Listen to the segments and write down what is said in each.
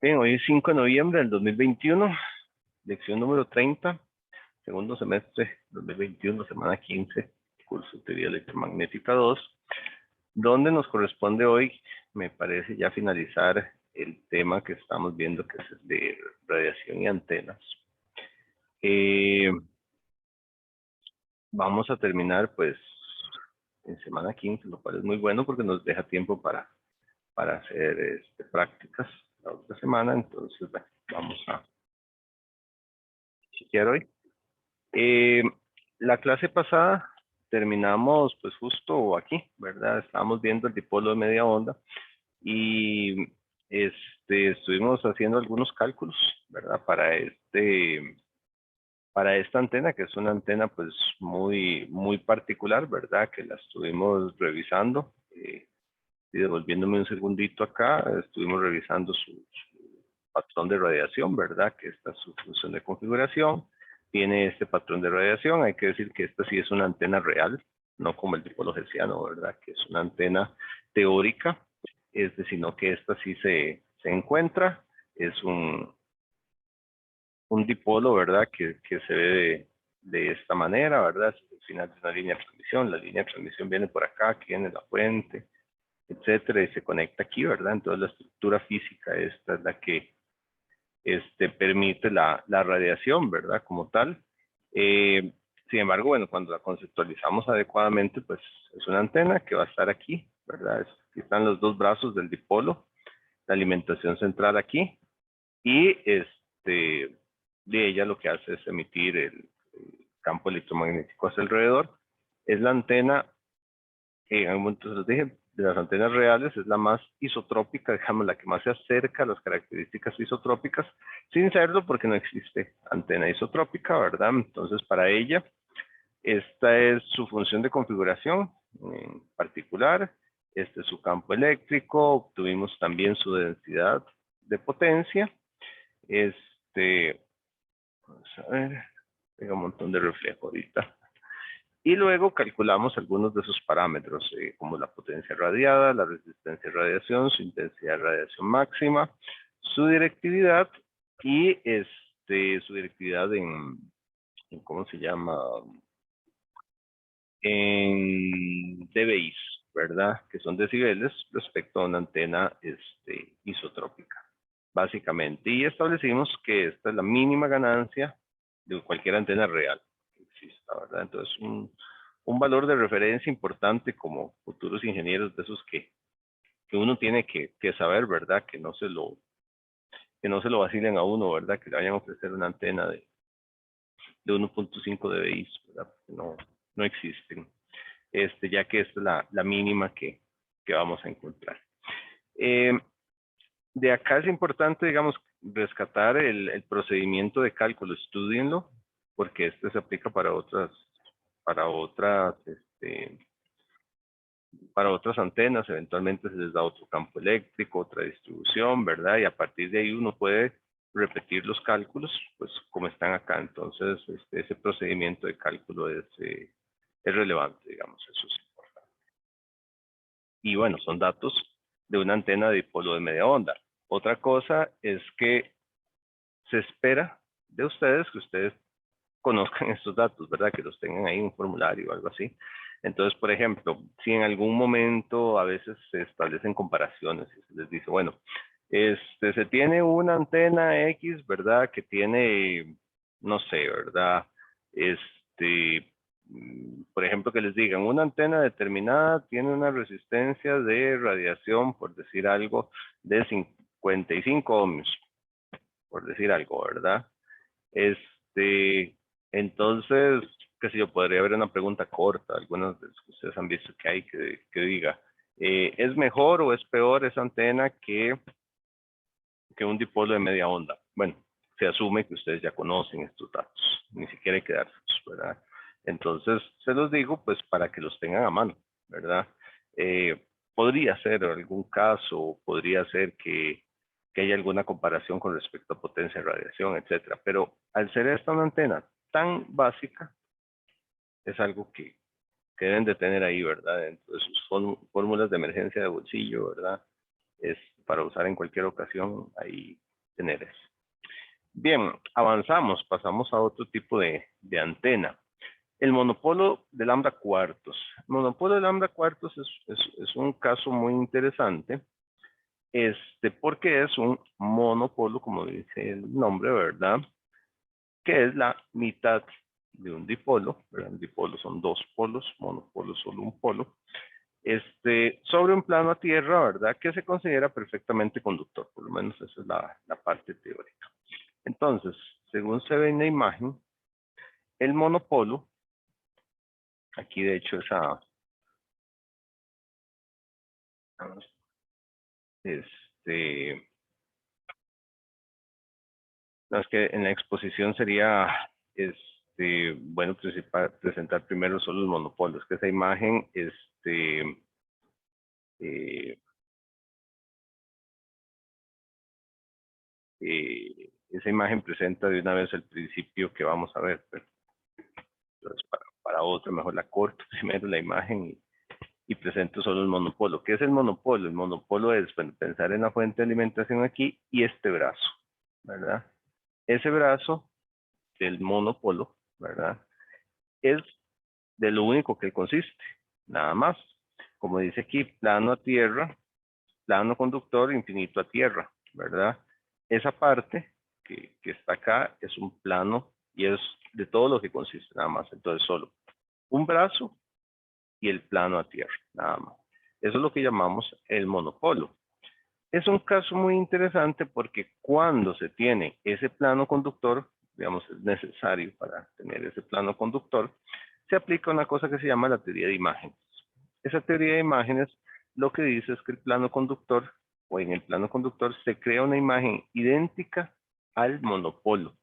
Bien, hoy es 5 de noviembre del 2021, lección número 30, segundo semestre 2021, semana 15, curso de teoría electromagnética 2, donde nos corresponde hoy, me parece ya finalizar el tema que estamos viendo, que es el de radiación y antenas. Vamos a terminar pues en semana 15, lo cual es muy bueno porque nos deja tiempo para hacer prácticas la otra semana. Entonces, bueno, vamos a chequear hoy. Eh, la clase pasada terminamos pues justo aquí, ¿verdad? Estábamos viendo el dipolo de media onda y estuvimos haciendo algunos cálculos, ¿verdad? Para esta antena, que es una antena pues muy particular, ¿verdad? Que la estuvimos revisando. Y devolviéndome un segundito acá, estuvimos revisando su patrón de radiación, ¿verdad? Que esta es su función de configuración. Tiene este patrón de radiación. Hay que decir que esta sí es una antena real, no como el dipolo hertziano, ¿verdad? Que es una antena teórica, sino que esta sí se encuentra. Es un dipolo, ¿verdad? Que se ve de esta manera, ¿verdad? Al final de una línea de transmisión. La línea de transmisión viene por acá, aquí viene la fuente, etcétera, y se conecta aquí, ¿verdad? Entonces la estructura física esta es la que permite la radiación, ¿verdad? Como tal. Eh, Sin embargo, bueno, cuando la conceptualizamos adecuadamente, pues es una antena que va a estar aquí, ¿verdad? Aquí están los dos brazos del dipolo, la alimentación central aquí, y de ella lo que hace es emitir el campo electromagnético hacia alrededor. Es la antena en algún momento se los dije, de las antenas reales es la más isotrópica, digamos, la que más se acerca a las características isotrópicas, sin serlo porque no existe antena isotrópica, ¿verdad? Entonces, para ella, esta es su función de configuración en particular, este es su campo eléctrico, obtuvimos también su densidad de potencia, vamos a ver, tengo un montón de reflejo ahorita. Y luego calculamos algunos de sus parámetros, como la potencia radiada, la resistencia a radiación, su intensidad de radiación máxima, su directividad y su directividad en ¿cómo se llama? En dBis, ¿verdad? Que son decibeles respecto a una antena isotrópica, básicamente. Y establecimos que esta es la mínima ganancia de cualquier antena real que exista, ¿verdad? Entonces, un valor de referencia importante como futuros ingenieros de esos que uno tiene que saber, ¿verdad? Que no se lo vacilen a uno, ¿verdad? Que le vayan a ofrecer una antena de 1.5 dBi, ¿verdad? No existen, ya que esta es la mínima que vamos a encontrar. Eh, de acá es importante, digamos, rescatar el procedimiento de cálculo, estudienlo, porque este se aplica para otras, para otras antenas, eventualmente se les da otro campo eléctrico, otra distribución, ¿verdad? Y a partir de ahí uno puede repetir los cálculos, pues como están acá. Entonces, ese procedimiento de cálculo es relevante, digamos, eso sí. Y bueno, son datos de una antena de dipolo de media onda. Otra cosa es que se espera de ustedes que ustedes conozcan estos datos, ¿verdad? Que los tengan ahí en un formulario o algo así. Entonces, por ejemplo, si en algún momento a veces se establecen comparaciones y se les dice, bueno, se tiene una antena X, ¿verdad? Que tiene, no sé, ¿verdad? Por ejemplo, que les digan, una antena determinada tiene una resistencia de radiación, por decir algo, de 55 ohmios, por decir algo, ¿verdad? Este, entonces, qué sé yo, podría haber una pregunta corta, algunas de las que ustedes han visto que hay que diga, ¿es mejor o es peor esa antena que un dipolo de media onda? Bueno, se asume que ustedes ya conocen estos datos, ni siquiera hay que darlos, ¿verdad? Entonces, se los digo pues para que los tengan a mano, ¿verdad? Podría ser algún caso, podría ser que haya alguna comparación con respecto a potencia de radiación, etcétera. Pero al ser esta una antena tan básica, es algo que deben de tener ahí, ¿verdad? Dentro de sus fórmulas de emergencia de bolsillo, ¿verdad? Es para usar en cualquier ocasión, ahí tener eso. Bien, avanzamos, pasamos a otro tipo de antena. El monopolo de lambda cuartos. El monopolo de lambda cuartos es un caso muy interesante, porque es un monopolo, como dice el nombre, ¿verdad? Que es la mitad de un dipolo, ¿verdad? Un dipolo son dos polos, monopolo solo un polo, sobre un plano a tierra, ¿verdad? Que se considera perfectamente conductor, por lo menos esa es la parte teórica. Entonces, según se ve en la imagen, el monopolo, aquí de hecho esa, no, es que en la exposición sería, bueno, presentar primero solo los monopolios, que esa imagen, eh, esa imagen presenta de una vez el principio que vamos a ver, pero entonces para otro mejor la corto primero la imagen y presento solo el monopolo. ¿Qué es el monopolo? El monopolo es, bueno, pensar en la fuente de alimentación aquí y este brazo, ¿verdad? Ese brazo del monopolo, ¿verdad? Es de lo único que consiste, nada más. Como dice aquí, plano a tierra, plano conductor, infinito a tierra, ¿verdad? Esa parte que está acá es un plano y es de todo lo que consiste, nada más. Entonces, solo un brazo y el plano a tierra, nada más. Eso es lo que llamamos el monopolo. Es un caso muy interesante porque cuando se tiene ese plano conductor, digamos, es necesario para tener ese plano conductor, se aplica una cosa que se llama la teoría de imágenes. Esa teoría de imágenes lo que dice es que el plano conductor, o en el plano conductor, se crea una imagen idéntica al monopolo,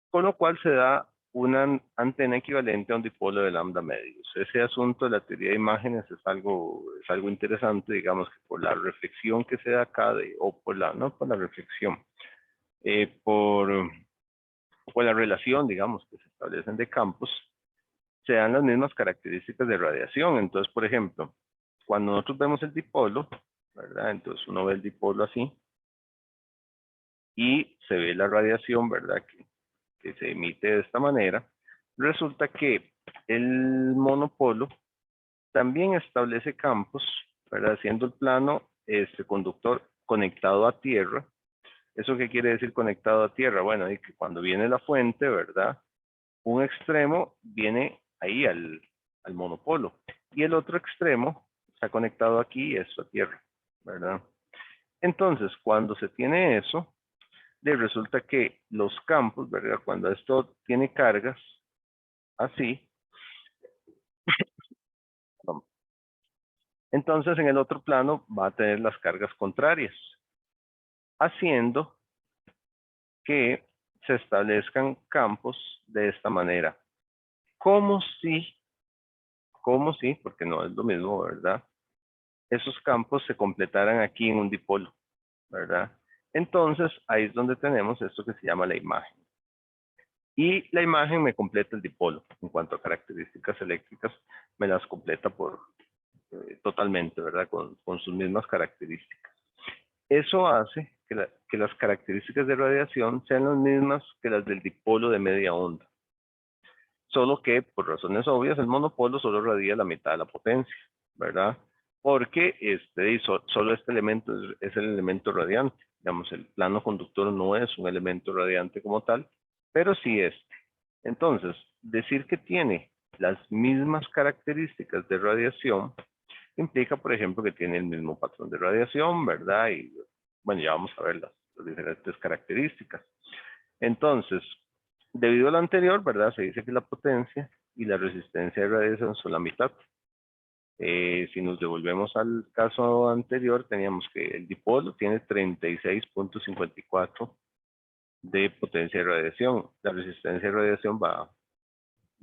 con lo cual se da una antena equivalente a un dipolo de lambda medios. Ese asunto de la teoría de imágenes es algo interesante, digamos, que por la reflexión que se da acá, o por la, no por la reflexión, por la relación, digamos, que se establecen de campos, se dan las mismas características de radiación. Entonces, por ejemplo, cuando nosotros vemos el dipolo, ¿verdad? Entonces uno ve el dipolo así y se ve la radiación, ¿verdad? Que se emite de esta manera. Resulta que el monopolo también establece campos, ¿verdad? Haciendo el plano conductor conectado a tierra. ¿Eso qué quiere decir conectado a tierra? Bueno, y que cuando viene la fuente, ¿verdad? Un extremo viene ahí al monopolo y el otro extremo está conectado aquí, esto a tierra, ¿verdad? Entonces, cuando se tiene eso, resulta que los campos, ¿verdad? Cuando esto tiene cargas, así, entonces en el otro plano va a tener las cargas contrarias, haciendo que se establezcan campos de esta manera, como si, porque no es lo mismo, ¿verdad? Esos campos se completaran aquí en un dipolo, ¿verdad? Entonces, ahí es donde tenemos esto que se llama la imagen. Y la imagen me completa el dipolo. En cuanto a características eléctricas, me las completa totalmente, ¿verdad? Con sus mismas características. Eso hace que las características de radiación sean las mismas que las del dipolo de media onda. Solo que, por razones obvias, el monopolo solo radia la mitad de la potencia, ¿verdad? Porque solo este elemento es el elemento radiante. Digamos, el plano conductor no es un elemento radiante como tal, pero sí este. Entonces, decir que tiene las mismas características de radiación implica, por ejemplo, que tiene el mismo patrón de radiación, ¿verdad? Y bueno, ya vamos a ver las diferentes características. Entonces, debido a lo anterior, ¿verdad? Se dice que la potencia y la resistencia de radiación son la mitad. Si nos devolvemos al caso anterior, teníamos que el dipolo tiene 36.54 de potencia de radiación. La resistencia de radiación va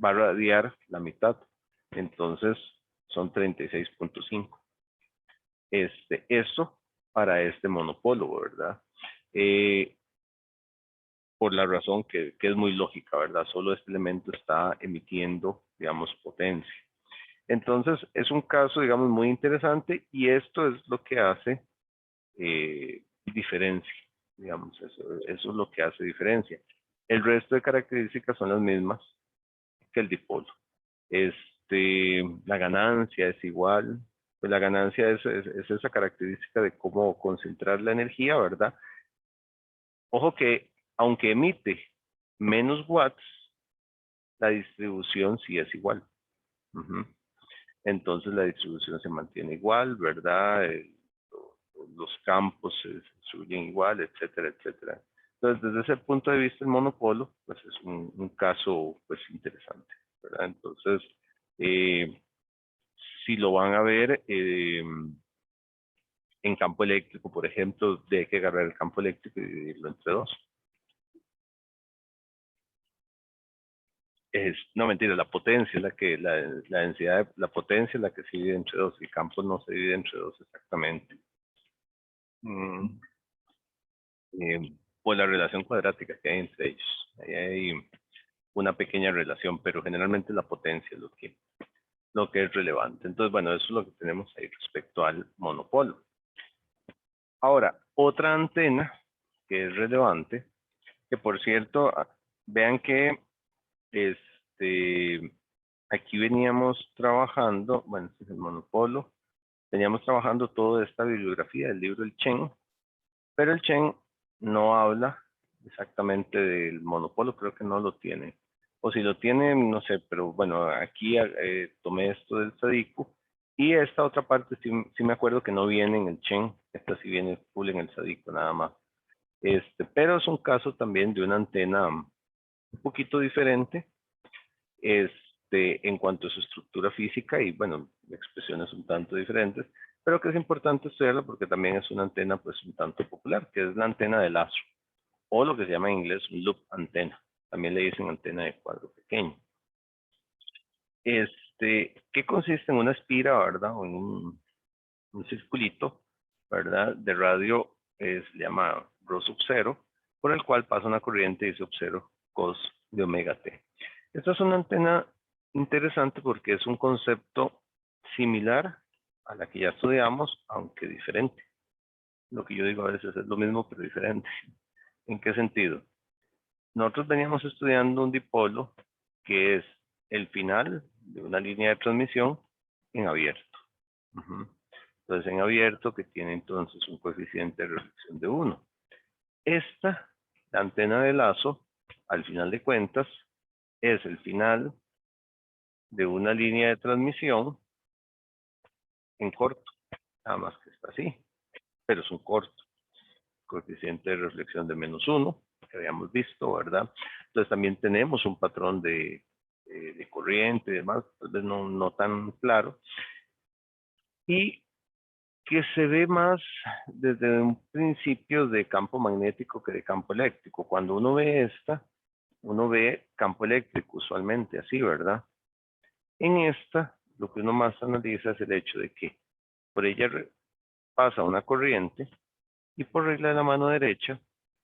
a radiar la mitad. Entonces, son 36.5. Eso para este monopolo, ¿verdad? Por la razón que es muy lógica, ¿verdad? Solo este elemento está emitiendo, digamos, potencia. Entonces, es un caso, digamos, muy interesante y esto es lo que hace diferencia Digamos, eso es lo que hace diferencia. El resto de características son las mismas que el dipolo. La ganancia es igual, pues la ganancia es esa característica de cómo concentrar la energía, ¿verdad? Ojo que aunque emite menos watts, la distribución sí es igual. Ujú. Entonces la distribución se mantiene igual, ¿verdad? Los campos se distribuyen igual, etcétera, etcétera. Entonces, desde ese punto de vista, el monopolo, pues es un caso, pues, interesante, ¿verdad? Entonces, eh, si lo van a ver en campo eléctrico, por ejemplo, hay que agarrar el campo eléctrico y dividirlo entre dos. No, mentira, la potencia es la densidad, la potencia es la que se divide entre dos. El campo no se divide entre dos exactamente. Mm, por la relación cuadrática que hay entre ellos. Ahí hay una pequeña relación, pero generalmente la potencia es lo que es relevante. Entonces, bueno, eso es lo que tenemos ahí respecto al monopolo. Ahora, otra antena que es relevante, que por cierto, vean que este, aquí veníamos trabajando, bueno, este es el monopolo, veníamos trabajando toda esta bibliografía del libro El Chen, pero el Chen no habla exactamente del monopolo, creo que no lo tiene. O si lo tiene, no sé, pero bueno, aquí tomé esto del Sadiku. Y esta otra parte sí me acuerdo que no viene en el Chen, esta sí viene full en el Sadiku nada más. Pero es un caso también de una antena un poquito diferente, en cuanto a su estructura física y bueno, expresiones un tanto diferentes, pero que es importante estudiarla porque también es una antena pues un tanto popular, que es la antena de lazo, o lo que se llama en inglés un loop antena. También le dicen antena de cuadro pequeño. ¿Qué consiste en una espira, verdad? O en un circulito, ¿verdad? De radio, se llama Rho sub 0, por el cual pasa una corriente I sub 0 cos de omega t. Esta es una antena interesante porque es un concepto similar a la que ya estudiamos, aunque diferente. Lo que yo digo a veces es lo mismo, pero diferente. ¿En qué sentido? Nosotros veníamos estudiando un dipolo que es el final de una línea de transmisión en abierto. Ujú. Entonces, en abierto, que tiene entonces un coeficiente de reflexión de 1. Esta, la antena de lazo, al final de cuentas, es el final de una línea de transmisión en corto, nada más que está así, pero es un corto, coeficiente de reflexión de -1, que habíamos visto, ¿verdad? Entonces también tenemos un patrón de corriente y demás, tal vez no tan claro, y que se ve más desde un principio de campo magnético que de campo eléctrico. Cuando uno ve esta, uno ve campo eléctrico usualmente así, ¿verdad? En esta, lo que uno más analiza es el hecho de que por ella pasa una corriente y por regla de la mano derecha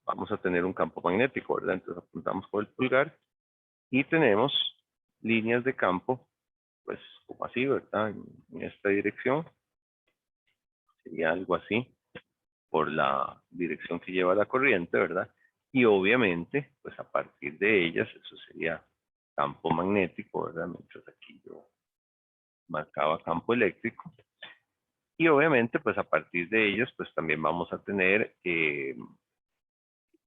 vamos a tener un campo magnético, ¿verdad? Entonces apuntamos con el pulgar y tenemos líneas de campo, pues como así, ¿verdad? En esta dirección sería algo así, por la dirección que lleva la corriente, ¿verdad? Y obviamente, pues a partir de ellas, eso sería campo magnético, ¿verdad? Mientras aquí yo marcaba campo eléctrico. Y obviamente, pues a partir de ellas, pues también vamos a tener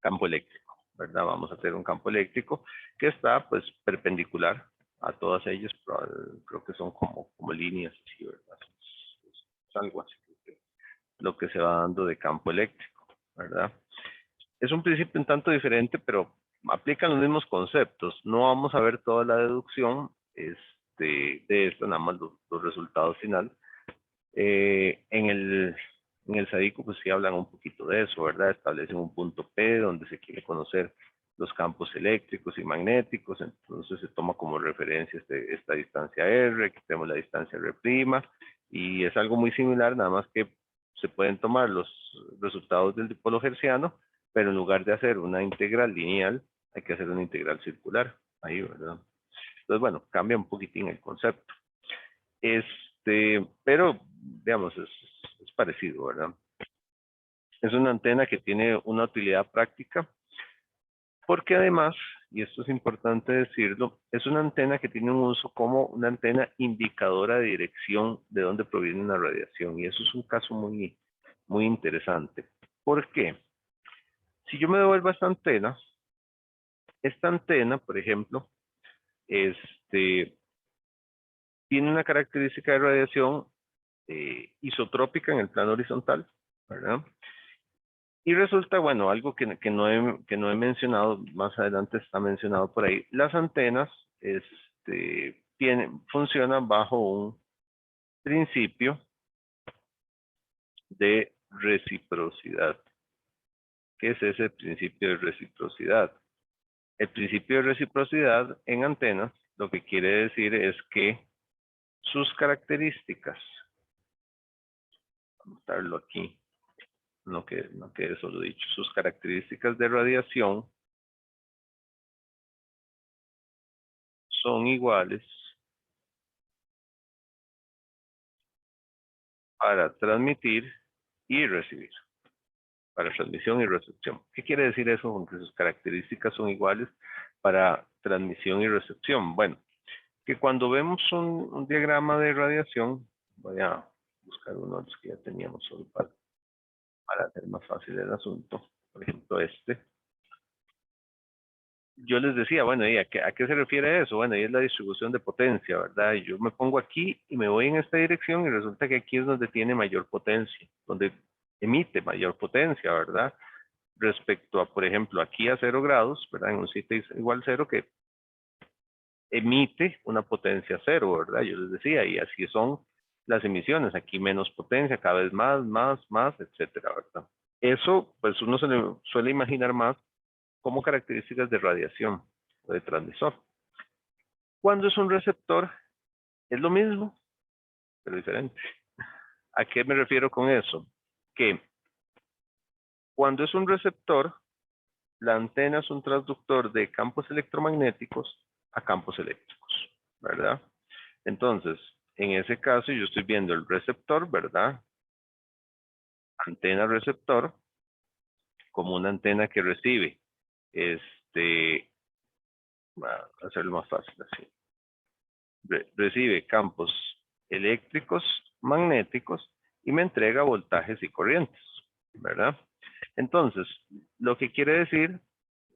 campo eléctrico, ¿verdad? Vamos a tener un campo eléctrico que está, pues, perpendicular a todas ellas, creo que son como líneas, así, ¿verdad? Es algo así, lo que se va dando de campo eléctrico, ¿verdad? Es un principio un tanto diferente, pero aplican los mismos conceptos. No vamos a ver toda la deducción de esto, nada más los resultados finales. En el SADICO, pues sí hablan un poquito de eso, ¿verdad? Establecen un punto P donde se quiere conocer los campos eléctricos y magnéticos, entonces se toma como referencia esta distancia R, que tenemos la distancia R', y es algo muy similar, nada más que se pueden tomar los resultados del dipolo hertziano, pero en lugar de hacer una integral lineal, hay que hacer una integral circular, ahí, ¿verdad? Entonces, bueno, cambia un poquitín el concepto. Pero, digamos, es parecido, ¿verdad? Es una antena que tiene una utilidad práctica porque además, y esto es importante decirlo, es una antena que tiene un uso como una antena indicadora de dirección de dónde proviene una radiación. Y eso es un caso muy, muy interesante. ¿Por qué? Si yo me devuelvo a esta antena, por ejemplo, tiene una característica de radiación isotrópica en el plano horizontal, ¿verdad? Y resulta, bueno, algo que no he mencionado, más adelante está mencionado por ahí, las antenas funcionan bajo un principio de reciprocidad. ¿Qué es ese principio de reciprocidad? El principio de reciprocidad en antenas lo que quiere decir es que sus características, vamos a darlo aquí, no quede solo dicho, sus características de radiación son iguales para transmitir y recibir, para transmisión y recepción. ¿Qué quiere decir eso con que sus características son iguales para transmisión y recepción? Bueno, que cuando vemos un diagrama de radiación, voy a buscar uno de los que ya teníamos solo para hacer más fácil el asunto, por ejemplo yo les decía, bueno, ¿y a qué se refiere eso? Bueno, ahí es la distribución de potencia, ¿verdad? Y yo me pongo aquí y me voy en esta dirección y resulta que aquí es donde tiene mayor potencia, donde emite mayor potencia, ¿verdad? Respecto a, por ejemplo, aquí a 0 grados, ¿verdad? En un sitio igual 0 que emite una potencia 0, ¿verdad? Yo les decía, y así son las emisiones, aquí menos potencia, cada vez más, etcétera, ¿verdad? Eso, pues uno se le suele imaginar más como características de radiación o de transmisor. Cuando es un receptor, es lo mismo, pero diferente. ¿A qué me refiero con eso? Que cuando es un receptor, la antena es un transductor de campos electromagnéticos a campos eléctricos, ¿verdad? Entonces, en ese caso, yo estoy viendo el receptor, ¿verdad? Antena receptor, como una antena que recibe, a hacerlo más fácil así, recibe campos eléctricos, magnéticos y me entrega voltajes y corrientes, ¿verdad? Entonces, lo que quiere decir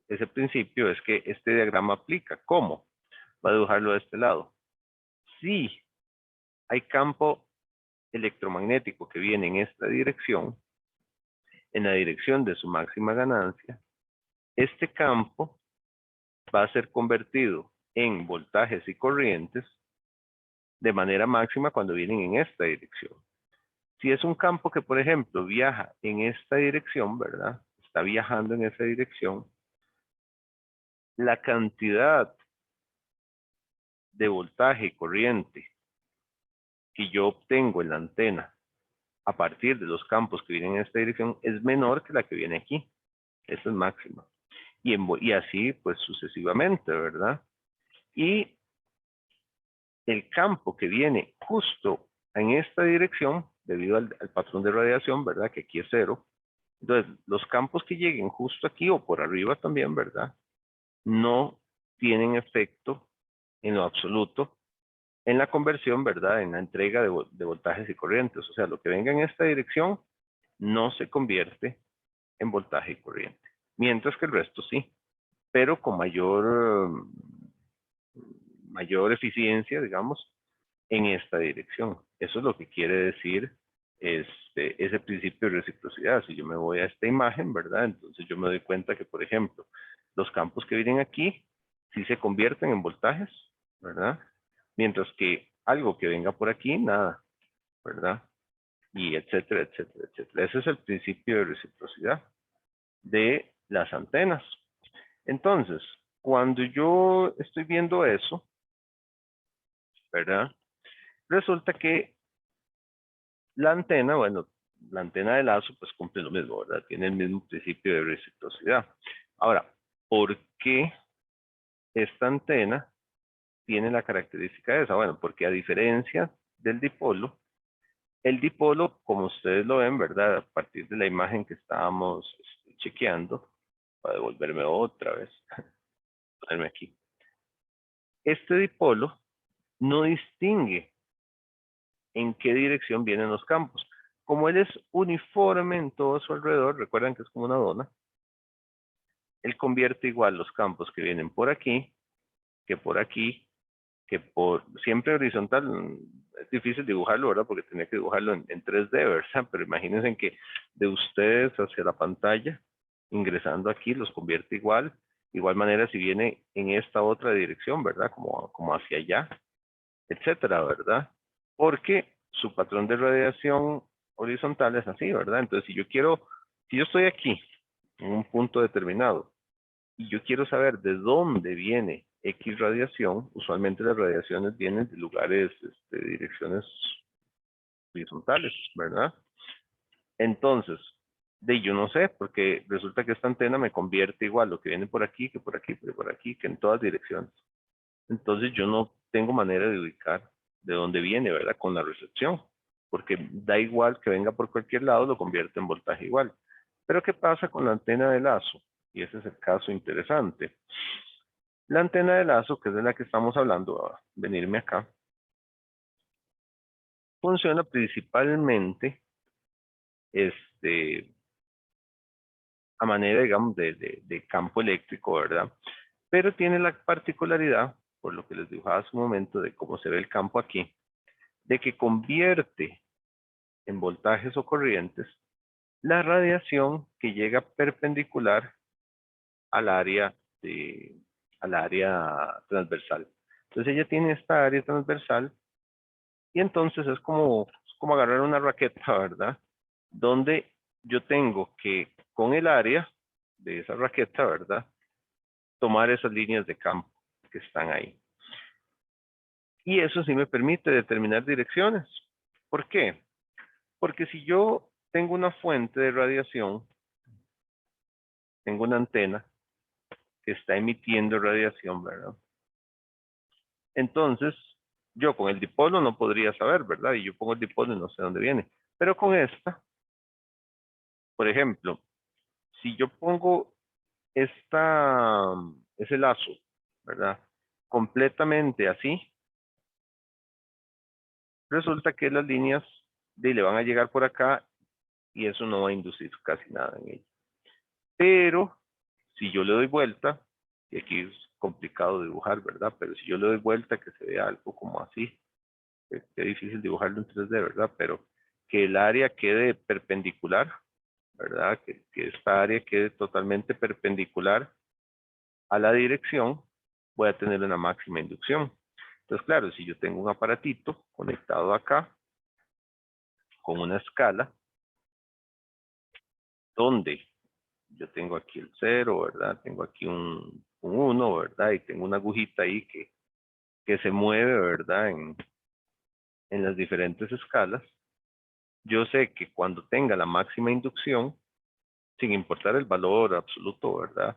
ese principio es que este diagrama aplica. ¿Cómo? Voy a dibujarlo de este lado. Si hay campo electromagnético que viene en esta dirección, en la dirección de su máxima ganancia, este campo va a ser convertido en voltajes y corrientes de manera máxima cuando vienen en esta dirección. Si es un campo que, por ejemplo, viaja en esta dirección, ¿verdad? Está viajando en esa dirección, la cantidad de voltaje y corriente que yo obtengo en la antena a partir de los campos que vienen en esta dirección es menor que la que viene aquí. Esa es máxima. Y así, pues, sucesivamente, ¿verdad? Y el campo que viene justo en esta dirección, debido al patrón de radiación, ¿verdad? Que aquí es 0. Entonces, los campos que lleguen justo aquí o por arriba también, ¿verdad? No tienen efecto en lo absoluto en la conversión, ¿verdad? En la entrega de voltajes y corrientes. O sea, lo que venga en esta dirección no se convierte en voltaje y corriente. Mientras que el resto sí, pero con mayor eficiencia, digamos, en esta dirección. Eso es lo que quiere decir ese principio de reciprocidad. Si yo me voy a esta imagen, ¿verdad? Entonces yo me doy cuenta que, por ejemplo, los campos que vienen aquí sí se convierten en voltajes, ¿verdad? Mientras que algo que venga por aquí, nada, ¿verdad? Y etcétera, etcétera, etcétera. Ese es el principio de reciprocidad de las antenas. Entonces, cuando yo estoy viendo eso, ¿verdad? Resulta que la antena, bueno, la antena de lazo pues cumple lo mismo, ¿verdad? Tiene el mismo principio de reciprocidad. Ahora, ¿por qué esta antena tiene la característica esa? Bueno, porque a diferencia del dipolo, El dipolo, como ustedes lo ven, ¿verdad? A partir de la imagen que estábamos chequeando, para devolverme otra vez, ponerme aquí. Este dipolo no distingue en qué dirección vienen los campos. Como él es uniforme en todo su alrededor, recuerdan que es como una dona, él convierte igual los campos que vienen por aquí, que por aquí, que por siempre horizontal. Es difícil dibujarlo, ¿verdad? Porque tenía que dibujarlo en 3D, ¿verdad? Pero imagínense que de ustedes hacia la pantalla, ingresando aquí, los convierte igual. Igual manera si viene en esta otra dirección, ¿verdad? Como hacia allá, etcétera, ¿verdad? Porque su patrón de radiación horizontal es así, ¿verdad? Entonces, si yo estoy aquí, en un punto determinado, y yo quiero saber de dónde viene X radiación, usualmente las radiaciones vienen de lugares, direcciones horizontales, ¿verdad? Entonces, yo no sé, porque resulta que esta antena me convierte igual lo que viene por aquí, que por aquí, que por aquí, que en todas direcciones. Entonces yo no tengo manera de ubicar de dónde viene, ¿verdad? Con la recepción, porque da igual que venga por cualquier lado, lo convierte en voltaje igual. Pero ¿qué pasa con la antena de lazo? Y ese es el caso interesante. La antena de lazo, que es de la que estamos hablando, a venirme acá, funciona principalmente este, a manera, digamos, de campo eléctrico, ¿verdad? Pero tiene la particularidad, por lo que les dibujaba hace un momento, de cómo se ve el campo aquí, de que convierte en voltajes o corrientes la radiación que llega perpendicular al área de, al área transversal. Entonces ella tiene esta área transversal y entonces es como agarrar una raqueta, ¿verdad? Donde yo tengo que, con el área de esa raqueta, ¿verdad? Tomar esas líneas de campo que están ahí. Y eso sí me permite determinar direcciones. ¿Por qué? Porque si yo tengo una fuente de radiación, tengo una antena que está emitiendo radiación, ¿verdad? Entonces, yo con el dipolo no podría saber, ¿verdad? Y yo pongo el dipolo y no sé dónde viene. Pero con esta, por ejemplo, si yo pongo ese lazo, ¿verdad? Completamente así, resulta que las líneas le van a llegar por acá y eso no va a inducir casi nada en ella. Pero si yo le doy vuelta, y aquí es complicado dibujar, ¿verdad? Pero si yo le doy vuelta, que se vea algo como así, es difícil dibujarlo en 3D, ¿verdad? Pero que el área quede perpendicular, ¿verdad? Que esta área quede totalmente perpendicular a la dirección, voy a tener una máxima inducción. Entonces, claro, si yo tengo un aparatito conectado acá, con una escala, donde yo tengo aquí el 0, ¿verdad? Tengo aquí un 1, ¿verdad? Y tengo una agujita ahí que se mueve, ¿verdad? En las diferentes escalas. Yo sé que cuando tenga la máxima inducción, sin importar el valor absoluto, ¿verdad?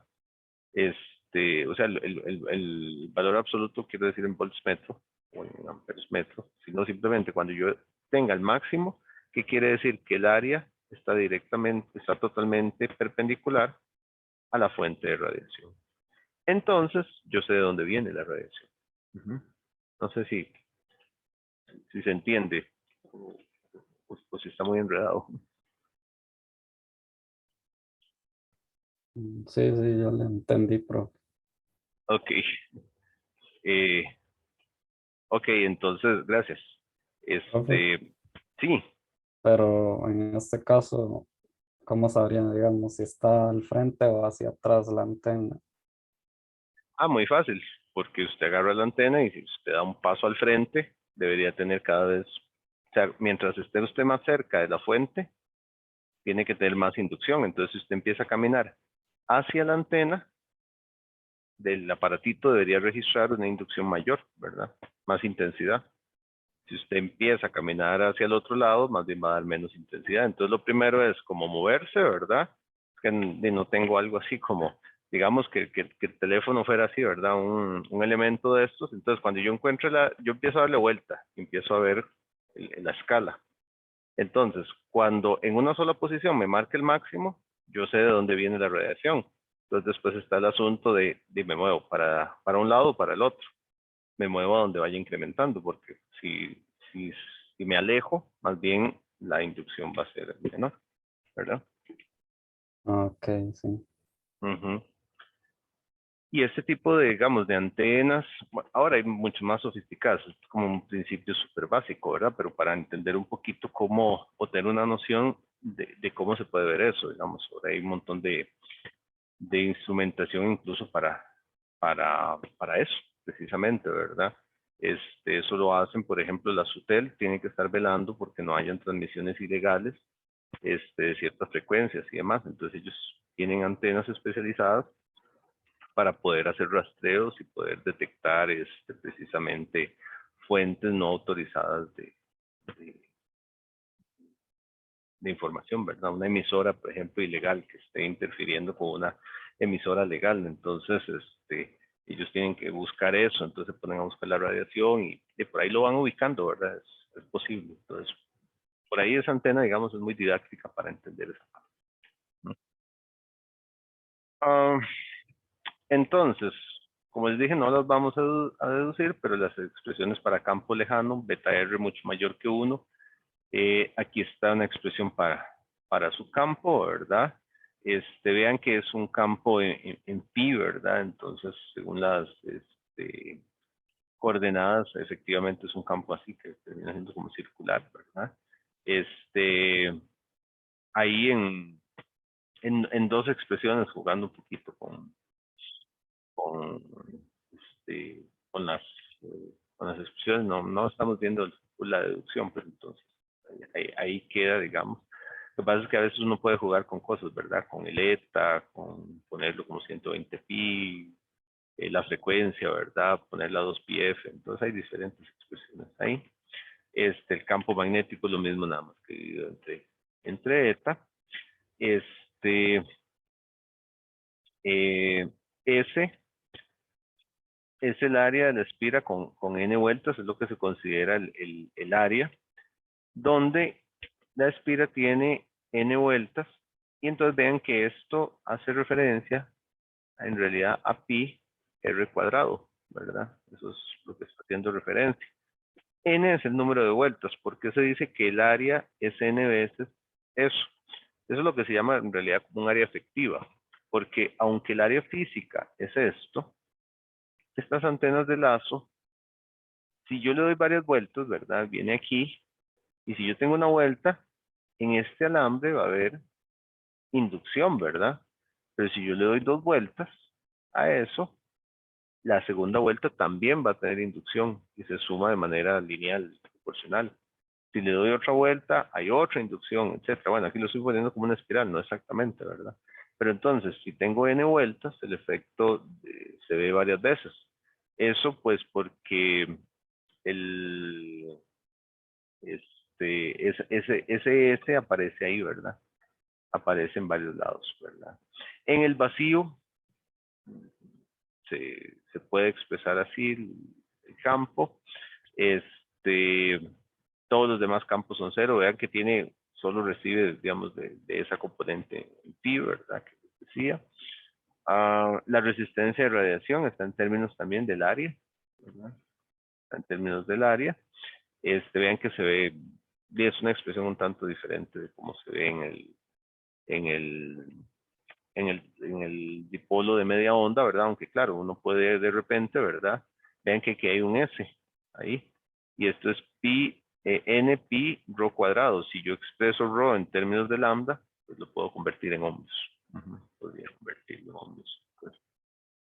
O sea, el valor absoluto quiero decir en volts metro o en amperes metro, sino simplemente cuando yo tenga el máximo, ¿qué quiere decir? Que el área está totalmente perpendicular a la fuente de radiación. Entonces, yo sé de dónde viene la radiación. Ujú. No sé si se entiende o si está muy enredado. Sí, sí, yo le entendí, pero Ok. Eh, ok, entonces, gracias. profe, Sí. pero en este caso, ¿cómo sabría, digamos, si está al frente o hacia atrás la antena? Muy fácil, porque usted agarra la antena y si usted da un paso al frente, debería tener cada vez, o sea, mientras esté usted más cerca de la fuente, tiene que tener más inducción. Entonces, si usted empieza a caminar hacia la antena, del aparatito debería registrar una inducción mayor, ¿verdad? Más intensidad. Si usted empieza a caminar hacia el otro lado, más bien va a dar menos intensidad. Entonces, lo primero es como moverse, ¿verdad? Que no tengo algo así como, digamos que el teléfono fuera así, ¿verdad? Un elemento de estos. Entonces, cuando yo encuentre yo empiezo a darle vuelta, empiezo a ver la escala. Entonces, cuando en una sola posición me marque el máximo, yo sé de dónde viene la radiación. Entonces, después está el asunto de me muevo para un lado o para el otro. Me muevo a donde vaya incrementando, porque si, si me alejo, más bien la inducción va a ser menor, ¿verdad? Ok, sí. Ujú. Y este tipo de, digamos, de antenas, bueno, ahora hay mucho más sofisticadas, es como un principio súper básico, ¿verdad? Pero para entender un poquito cómo, o tener una noción de cómo se puede ver eso, digamos, ahora hay un montón de instrumentación incluso para eso, precisamente, ¿verdad? Eso lo hacen, por ejemplo, la SUTEL tiene que estar velando porque no hayan transmisiones ilegales de ciertas frecuencias y demás. Entonces ellos tienen antenas especializadas para poder hacer rastreos y poder detectar precisamente fuentes no autorizadas de, de información, ¿verdad? Una emisora, por ejemplo, ilegal que esté interfiriendo con una emisora legal. Entonces, ellos tienen que buscar eso, entonces se ponen a buscar la radiación y por ahí lo van ubicando, ¿verdad? Es posible. Entonces, por ahí esa antena, digamos, es muy didáctica para entender eso. ¿No? Ah, entonces, como les dije, no las vamos a deducir, pero las expresiones para campo lejano, beta R mucho mayor que 1, aquí está una expresión para su campo, ¿verdad? Vean que es un campo en pi, ¿verdad? Entonces, según las coordenadas, efectivamente es un campo así que termina siendo como circular, ¿verdad? Este, ahí en dos expresiones, jugando un poquito con, con las expresiones, no estamos viendo la deducción, pero entonces ahí queda, digamos. Lo que pasa es que a veces uno puede jugar con cosas, ¿verdad? Con el eta, con ponerlo como 120 pi, la frecuencia, ¿verdad? Ponerla a 2πf, entonces hay diferentes expresiones ahí. El campo magnético es lo mismo, nada más que dividido entre eta. Este, S es el área de la espira con n vueltas, es lo que se considera el área, donde la espira tiene n vueltas, y entonces vean que esto hace referencia en realidad a pi r cuadrado, ¿verdad? Eso es lo que está haciendo referencia. N es el número de vueltas, porque se dice que el área es n veces eso. Eso es lo que se llama en realidad como un área efectiva, porque aunque el área física es esto, estas antenas de lazo, si yo le doy varias vueltas, ¿verdad? Viene aquí, y si yo tengo una vuelta, en este alambre va a haber inducción, ¿verdad? Pero si yo le doy dos vueltas a eso, la segunda vuelta también va a tener inducción y se suma de manera lineal, proporcional. Si le doy otra vuelta, hay otra inducción, etcétera. Bueno, aquí lo estoy poniendo como una espiral, no exactamente, ¿verdad? Pero entonces, si tengo n vueltas, el efecto se ve varias veces. Eso pues porque el, ese S aparece ahí, ¿verdad? Aparece en varios lados, ¿verdad? En el vacío se puede expresar así el campo. Este, todos los demás campos son cero. Vean que tiene, solo recibe, digamos, de esa componente en pi, ¿verdad? Que decía. La resistencia de radiación está en términos también del área, ¿verdad? Está en términos del área. Vean que se ve, es una expresión un tanto diferente de cómo se ve en el, en el dipolo de media onda, ¿verdad? Aunque claro, uno puede de repente, ¿verdad? Vean que aquí hay un S ahí. Y esto es pi, n pi rho cuadrado. Si yo expreso rho en términos de lambda, pues lo puedo convertir en ohmios. Podría convertirlo en ohmios. Pues,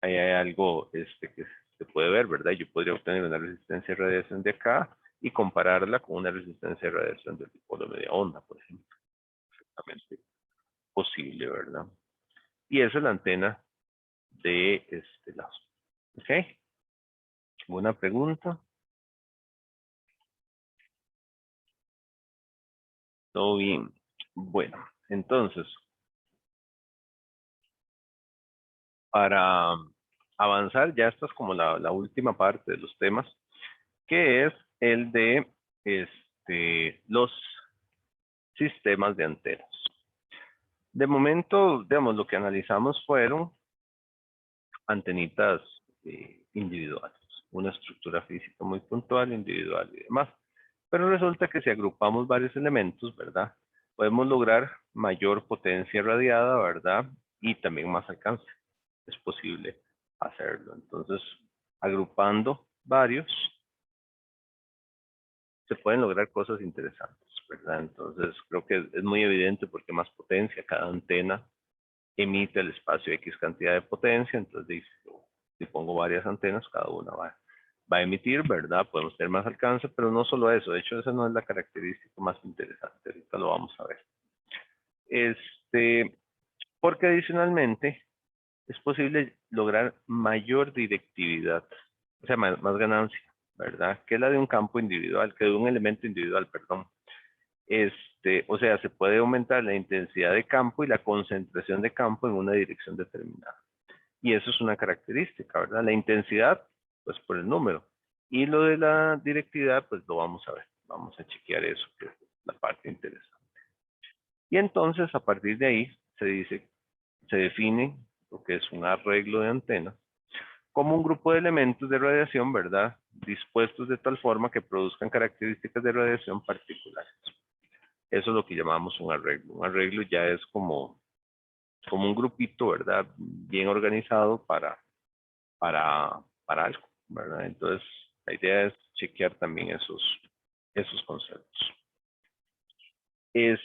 ahí hay algo que se puede ver, ¿verdad? Yo podría obtener una resistencia de radiación de acá y compararla con una resistencia de radiación del dipolo de media onda, por ejemplo. Perfectamente posible, ¿verdad? Y esa es la antena de este lado. ¿Ok? ¿Alguna pregunta? Todo bien. Bueno, entonces, para avanzar, ya esta es como la última parte de los temas, que es el de los sistemas de antenas. De momento, digamos, lo que analizamos fueron antenitas individuales, una estructura física muy puntual, individual y demás. Pero resulta que si agrupamos varios elementos, ¿verdad? Podemos lograr mayor potencia radiada, ¿verdad? Y también más alcance. Es posible hacerlo. Entonces, agrupando varios, se pueden lograr cosas interesantes, ¿verdad? Entonces, creo que es muy evidente porque más potencia, cada antena emite el espacio X cantidad de potencia, entonces si pongo varias antenas, cada una va a emitir, ¿verdad? Podemos tener más alcance, pero no solo eso, de hecho esa no es la característica más interesante, ahorita lo vamos a ver. Porque adicionalmente es posible lograr mayor directividad, o sea, más ganancia, ¿verdad? Que la de un campo individual, que de un elemento individual, perdón. O sea, se puede aumentar la intensidad de campo y la concentración de campo en una dirección determinada. Y eso es una característica, ¿verdad? La intensidad, pues por el número. Y lo de la directividad, pues lo vamos a ver. Vamos a chequear eso, que es la parte interesante. Y entonces, a partir de ahí, se define lo que es un arreglo de antenas como un grupo de elementos de radiación, ¿verdad? Dispuestos de tal forma que produzcan características de radiación particulares. Eso es lo que llamamos un arreglo. Un arreglo ya es como un grupito, ¿verdad? Bien organizado para algo, ¿verdad? Entonces, la idea es chequear también esos conceptos. Es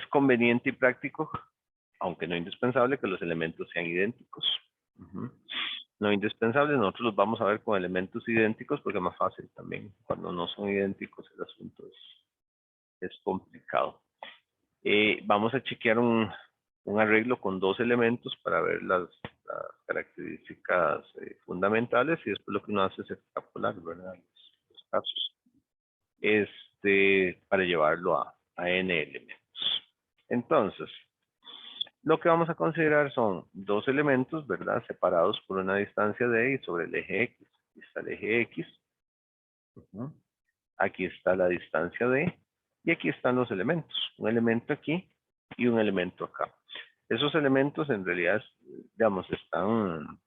conveniente y práctico, aunque no indispensable, que los elementos sean idénticos. No indispensable, nosotros los vamos a ver con elementos idénticos porque es más fácil también. Cuando no son idénticos, el asunto es complicado. Vamos a chequear un arreglo con dos elementos para ver las características fundamentales y después lo que uno hace es extrapolar, ¿verdad? Los casos. Para llevarlo a n elementos. Entonces, lo que vamos a considerar son dos elementos, ¿verdad? Separados por una distancia d y sobre el eje x. Aquí está el eje x. Aquí está la distancia d. Y aquí están los elementos. Un elemento aquí y un elemento acá. Esos elementos en realidad, digamos, están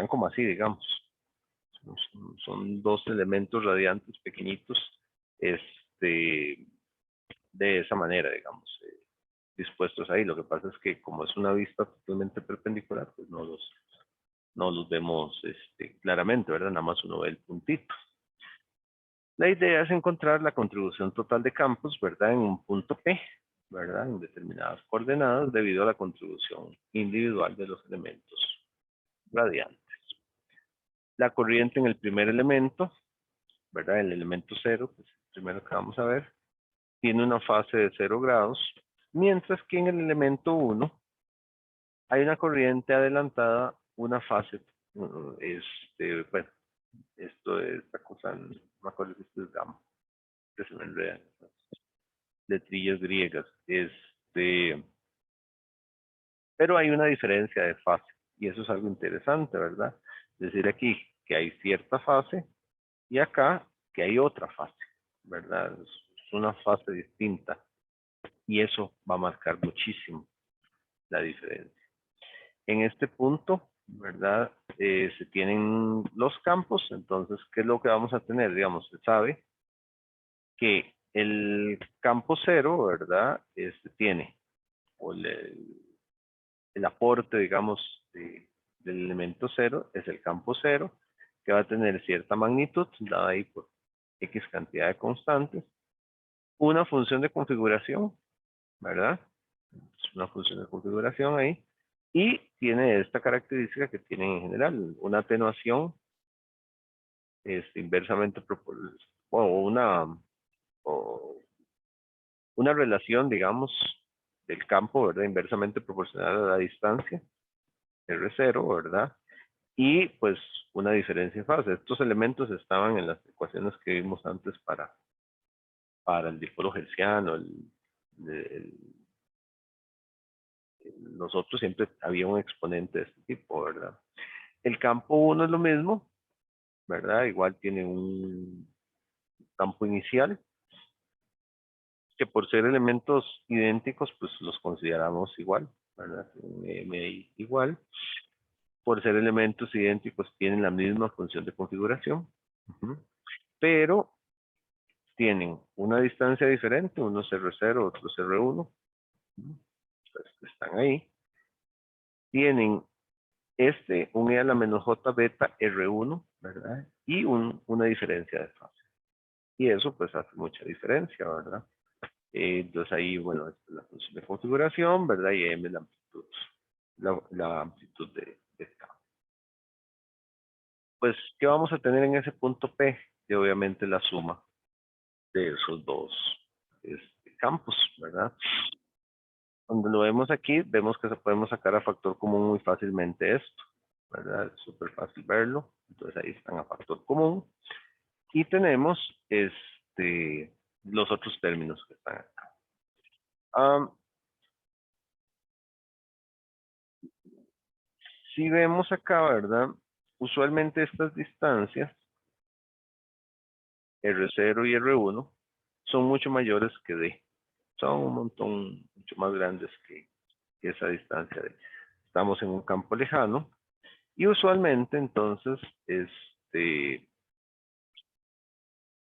como así, digamos. Son dos elementos radiantes pequeñitos, de esa manera, digamos, dispuestos ahí. Lo que pasa es que como es una vista totalmente perpendicular, pues no los vemos claramente, ¿verdad? Nada más uno ve el puntito. La idea es encontrar la contribución total de campos, ¿verdad? En un punto P, ¿verdad? En determinadas coordenadas debido a la contribución individual de los elementos radiantes. La corriente en el primer elemento, ¿verdad? El elemento 0, pues el primero que vamos a ver, tiene una fase de 0 grados, mientras que en el elemento 1 hay una corriente adelantada, una fase, bueno, esta cosa, no me acuerdo si esto es gamma, que se me enredan, letrillas griegas, pero hay una diferencia de fase, y eso es algo interesante, ¿verdad? Es decir, aquí que hay cierta fase, y acá que hay otra fase, ¿verdad? Es una fase distinta, y eso va a marcar muchísimo la diferencia. En este punto, ¿verdad? Se tienen los campos, entonces, ¿qué es lo que vamos a tener? Digamos, se sabe que el campo 0, ¿verdad? Tiene o el aporte, digamos, del elemento 0 es el campo 0, que va a tener cierta magnitud, dada ahí por X cantidad de constantes, una función de configuración, ¿verdad? Es una función de configuración ahí, y tiene esta característica que tienen en general, una atenuación inversamente proporcional, o una relación, digamos, del campo, ¿verdad? Inversamente proporcional a la distancia, R0, ¿verdad? Y pues una diferencia de fase. Estos elementos estaban en las ecuaciones que vimos antes para el dipolo hertziano, nosotros siempre había un exponente de este tipo, ¿verdad? El campo 1 es lo mismo, ¿verdad? Igual tiene un campo inicial que por ser elementos idénticos, pues los consideramos igual, ¿verdad? M igual. Por ser elementos idénticos tienen la misma función de configuración, pero tienen una distancia diferente, uno es R0, otro es R1, pues están ahí. Tienen un E a la menos J beta R1, ¿verdad? Y una diferencia de fase. Y eso pues hace mucha diferencia, ¿verdad? Entonces ahí, bueno, esta es la función de configuración, ¿verdad? Y M la amplitud, la amplitud de cambio. Pues, ¿qué vamos a tener en ese punto P? Y obviamente la suma de esos dos campos, ¿verdad? Cuando lo vemos aquí, vemos que podemos sacar a factor común muy fácilmente esto, ¿verdad? Es súper fácil verlo. Entonces ahí están a factor común. Y tenemos los otros términos que están acá. Si vemos acá, ¿verdad? Usualmente estas distancias, R0 y R1, son mucho mayores que D. Son un montón, mucho más grandes que esa distancia D. Estamos en un campo lejano y usualmente entonces,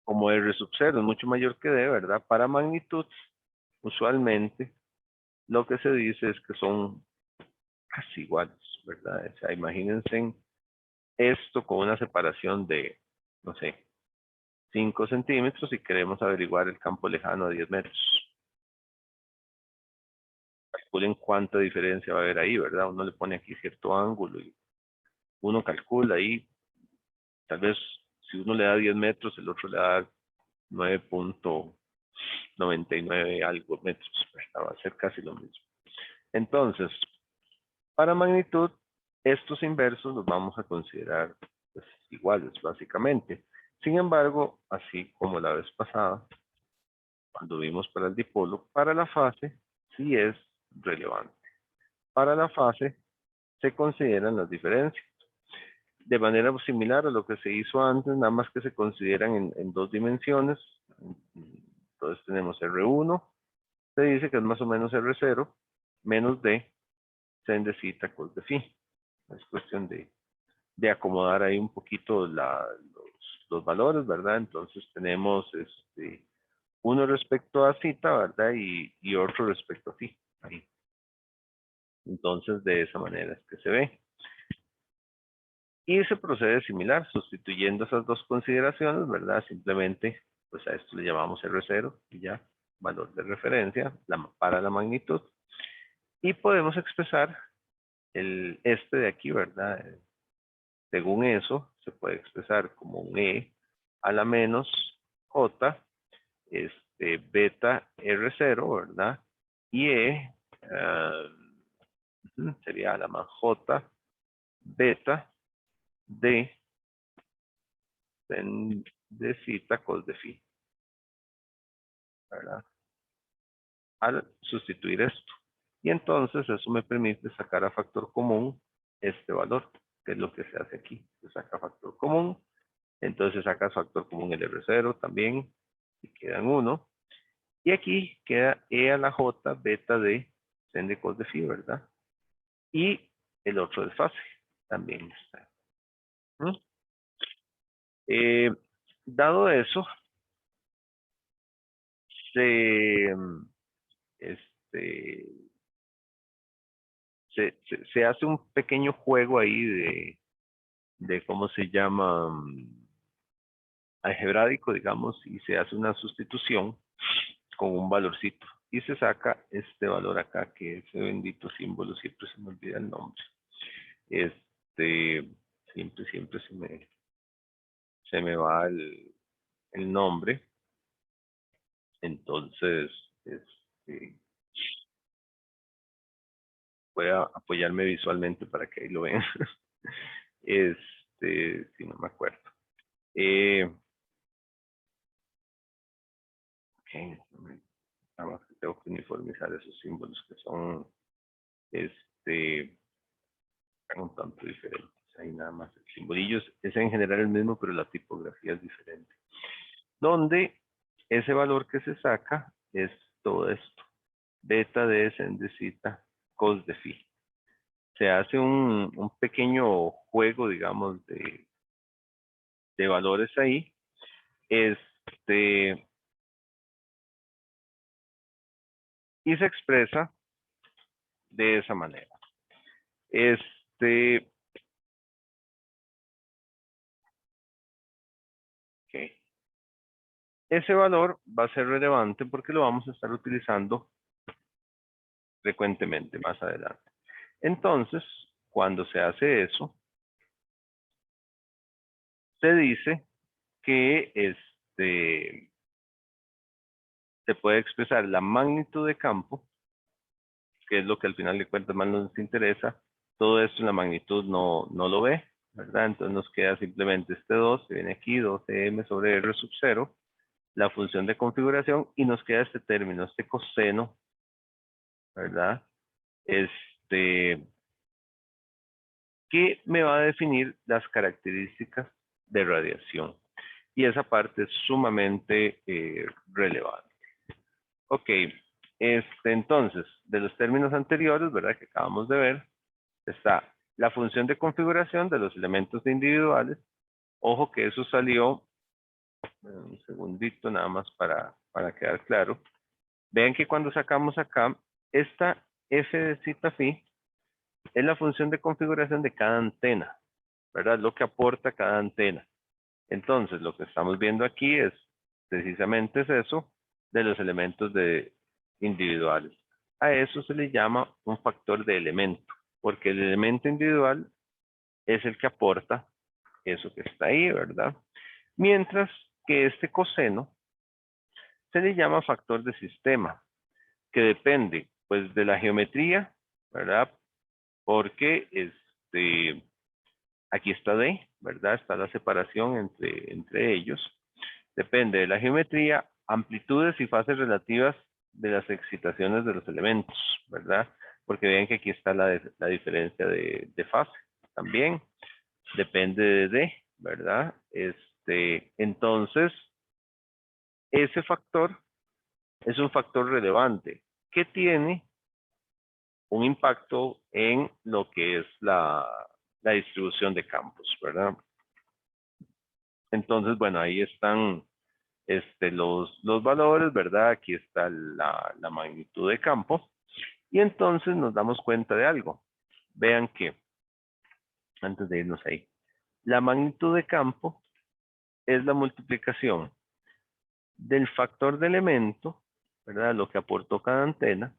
como R sub 0 es mucho mayor que D, ¿verdad? Para magnitud, usualmente lo que se dice es que son casi iguales, ¿verdad? O sea, imagínense esto con una separación de, no sé, 5 centímetros y queremos averiguar el campo lejano a 10 metros. Calculen cuánta diferencia va a haber ahí, ¿verdad? Uno le pone aquí cierto ángulo y uno calcula ahí, tal vez si uno le da 10 metros, el otro le da 9.99 algo metros, ¿verdad? Va a ser casi lo mismo. Entonces, para magnitud, estos inversos los vamos a considerar pues, iguales, básicamente. Sin embargo, así como la vez pasada, cuando vimos para el dipolo, para la fase sí es relevante. Para la fase se consideran las diferencias. De manera similar a lo que se hizo antes, nada más que se consideran en dos dimensiones. Entonces tenemos R1, se dice que es más o menos R0, menos D, sen de zeta cos de phi. Es cuestión de acomodar ahí un poquito los valores, ¿verdad? Entonces tenemos uno respecto a cita, ¿verdad? Y otro respecto a phi. Ahí. Entonces de esa manera es que se ve. Y se procede similar, sustituyendo esas dos consideraciones, ¿verdad? Simplemente, pues a esto le llamamos R0 y ya, valor de referencia para la magnitud. Y podemos expresar este de aquí, ¿verdad? Según eso, se puede expresar como un E a la menos J, beta R0, ¿verdad? Y E sería a la más J, beta D de cita cos de phi, ¿verdad? Al sustituir esto. Y entonces eso me permite sacar a factor común este valor, que es lo que se hace aquí. Se saca factor común, entonces sacas factor común el R0 también, y quedan 1. Y aquí queda E a la J beta de sen de cos de phi, ¿verdad? Y el otro desfase también está. Dado eso, se, este, se hace un pequeño juego ahí de ¿cómo se llama? Algebráico, digamos, y se hace una sustitución con un valorcito. Y se saca este valor acá, que ese bendito símbolo, siempre se me olvida el nombre. Siempre se me va el nombre. Entonces, voy a apoyarme visualmente para que ahí lo vean. Si no me acuerdo. Ok, nada más que tengo que uniformizar esos símbolos que son, un tanto diferentes. Ahí nada más el simbolillo es en general el mismo, pero la tipografía es diferente. Donde ese valor que se saca es todo esto. Beta de sin de zeta, cos de phi. Se hace un pequeño juego, digamos, de valores ahí. Y se expresa de esa manera. Okay. Ese valor va a ser relevante porque lo vamos a estar utilizando frecuentemente más adelante. Entonces, cuando se hace eso, se dice que se puede expresar la magnitud de campo, que es lo que al final de cuentas más nos interesa. Todo esto en la magnitud no lo ve, ¿verdad? Entonces nos queda simplemente este 2, que viene aquí, 2m sobre r sub 0, la función de configuración, y nos queda este término, este coseno, ¿verdad? Que me va a definir las características de radiación. Y esa parte es sumamente relevante. Ok, entonces, de los términos anteriores, ¿verdad? Que acabamos de ver, está la función de configuración de los elementos individuales. Ojo que eso salió, un segundito nada más para quedar claro. Vean que cuando sacamos acá, esta f de zeta phi es la función de configuración de cada antena, ¿verdad? Lo que aporta cada antena. Entonces, lo que estamos viendo aquí es precisamente eso de los elementos individuales. A eso se le llama un factor de elemento, porque el elemento individual es el que aporta eso que está ahí, ¿verdad? Mientras que este coseno se le llama factor de sistema, que depende, pues, de la geometría, ¿verdad? Porque aquí está D, ¿verdad? Está la separación entre ellos. Depende de la geometría, amplitudes y fases relativas de las excitaciones de los elementos, ¿verdad? Porque vean que aquí está la diferencia de fase también. Depende de D, ¿verdad? Entonces, ese factor es un factor relevante que tiene un impacto en lo que es la distribución de campos, ¿verdad? Entonces, bueno, ahí están los valores, ¿verdad? Aquí está la magnitud de campo. Y entonces nos damos cuenta de algo. Vean que, antes de irnos ahí, la magnitud de campo es la multiplicación del factor de elemento, ¿verdad? Lo que aportó cada antena.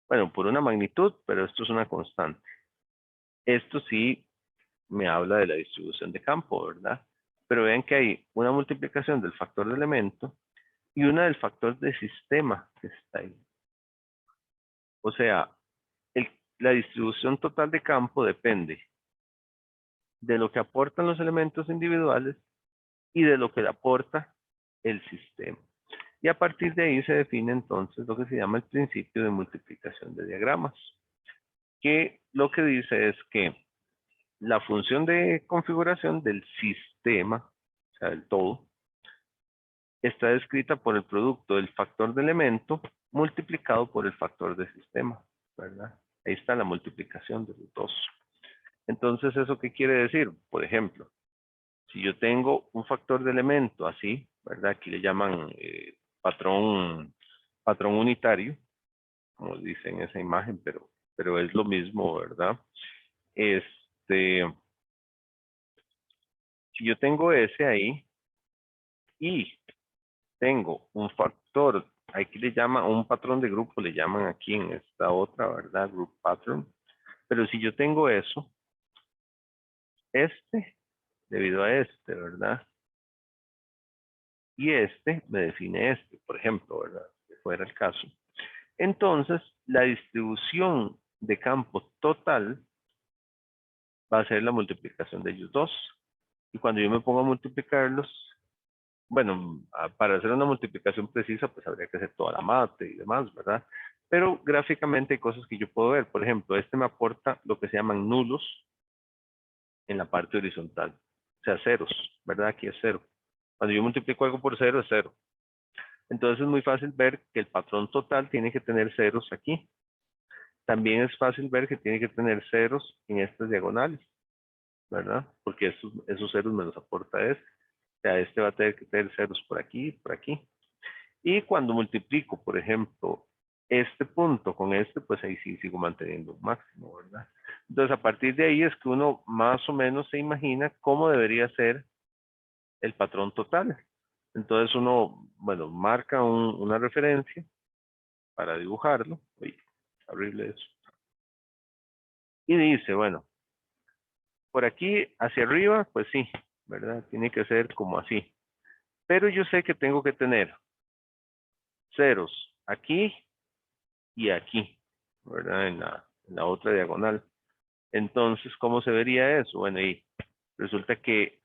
Bueno, por una magnitud, pero esto es una constante. Esto sí me habla de la distribución de campo, ¿verdad? Pero vean que hay una multiplicación del factor de elemento y una del factor de sistema que está ahí. O sea, la distribución total de campo depende de lo que aportan los elementos individuales y de lo que le aporta el sistema. Y a partir de ahí se define entonces lo que se llama el principio de multiplicación de diagramas, que lo que dice es que la función de configuración del sistema, o sea, del todo, está descrita por el producto del factor de elemento multiplicado por el factor de sistema, ¿verdad? Ahí está la multiplicación de los dos. Entonces, ¿eso qué quiere decir? Por ejemplo, si yo tengo un factor de elemento así, ¿verdad? Aquí le llaman patrón unitario, como dice en esa imagen, pero es lo mismo, ¿verdad? Si yo tengo ese ahí y tengo un factor, aquí le llama un patrón de grupo, le llaman aquí en esta otra, ¿verdad? Group pattern. Pero si yo tengo eso, debido a ¿verdad? Y me define por ejemplo, ¿verdad? Si fuera el caso. Entonces, la distribución de campo total va a ser la multiplicación de ellos dos. Y cuando yo me pongo a multiplicarlos, bueno, para hacer una multiplicación precisa, pues habría que hacer toda la mate y demás, ¿verdad? Pero gráficamente hay cosas que yo puedo ver. Por ejemplo, me aporta lo que se llaman nulos en la parte horizontal. O sea, ceros, ¿verdad? Aquí es 0. Cuando yo multiplico algo por 0, es 0. Entonces es muy fácil ver que el patrón total tiene que tener ceros aquí. También es fácil ver que tiene que tener ceros en estas diagonales, ¿verdad? Porque esos ceros me los aporta este. O sea, este va a tener que tener ceros por aquí y por aquí. Y cuando multiplico, por ejemplo, este punto con este, pues ahí sí sigo manteniendo un máximo, ¿verdad? Entonces, a partir de ahí es que uno más o menos se imagina cómo debería ser el patrón total. Entonces uno, bueno, marca una referencia para dibujarlo. Uy, horrible eso. Y dice, bueno, por aquí hacia arriba, pues sí, ¿verdad? Tiene que ser como así. Pero yo sé que tengo que tener ceros aquí y aquí, ¿verdad? En la otra diagonal. Entonces, ¿cómo se vería eso? Bueno, y resulta que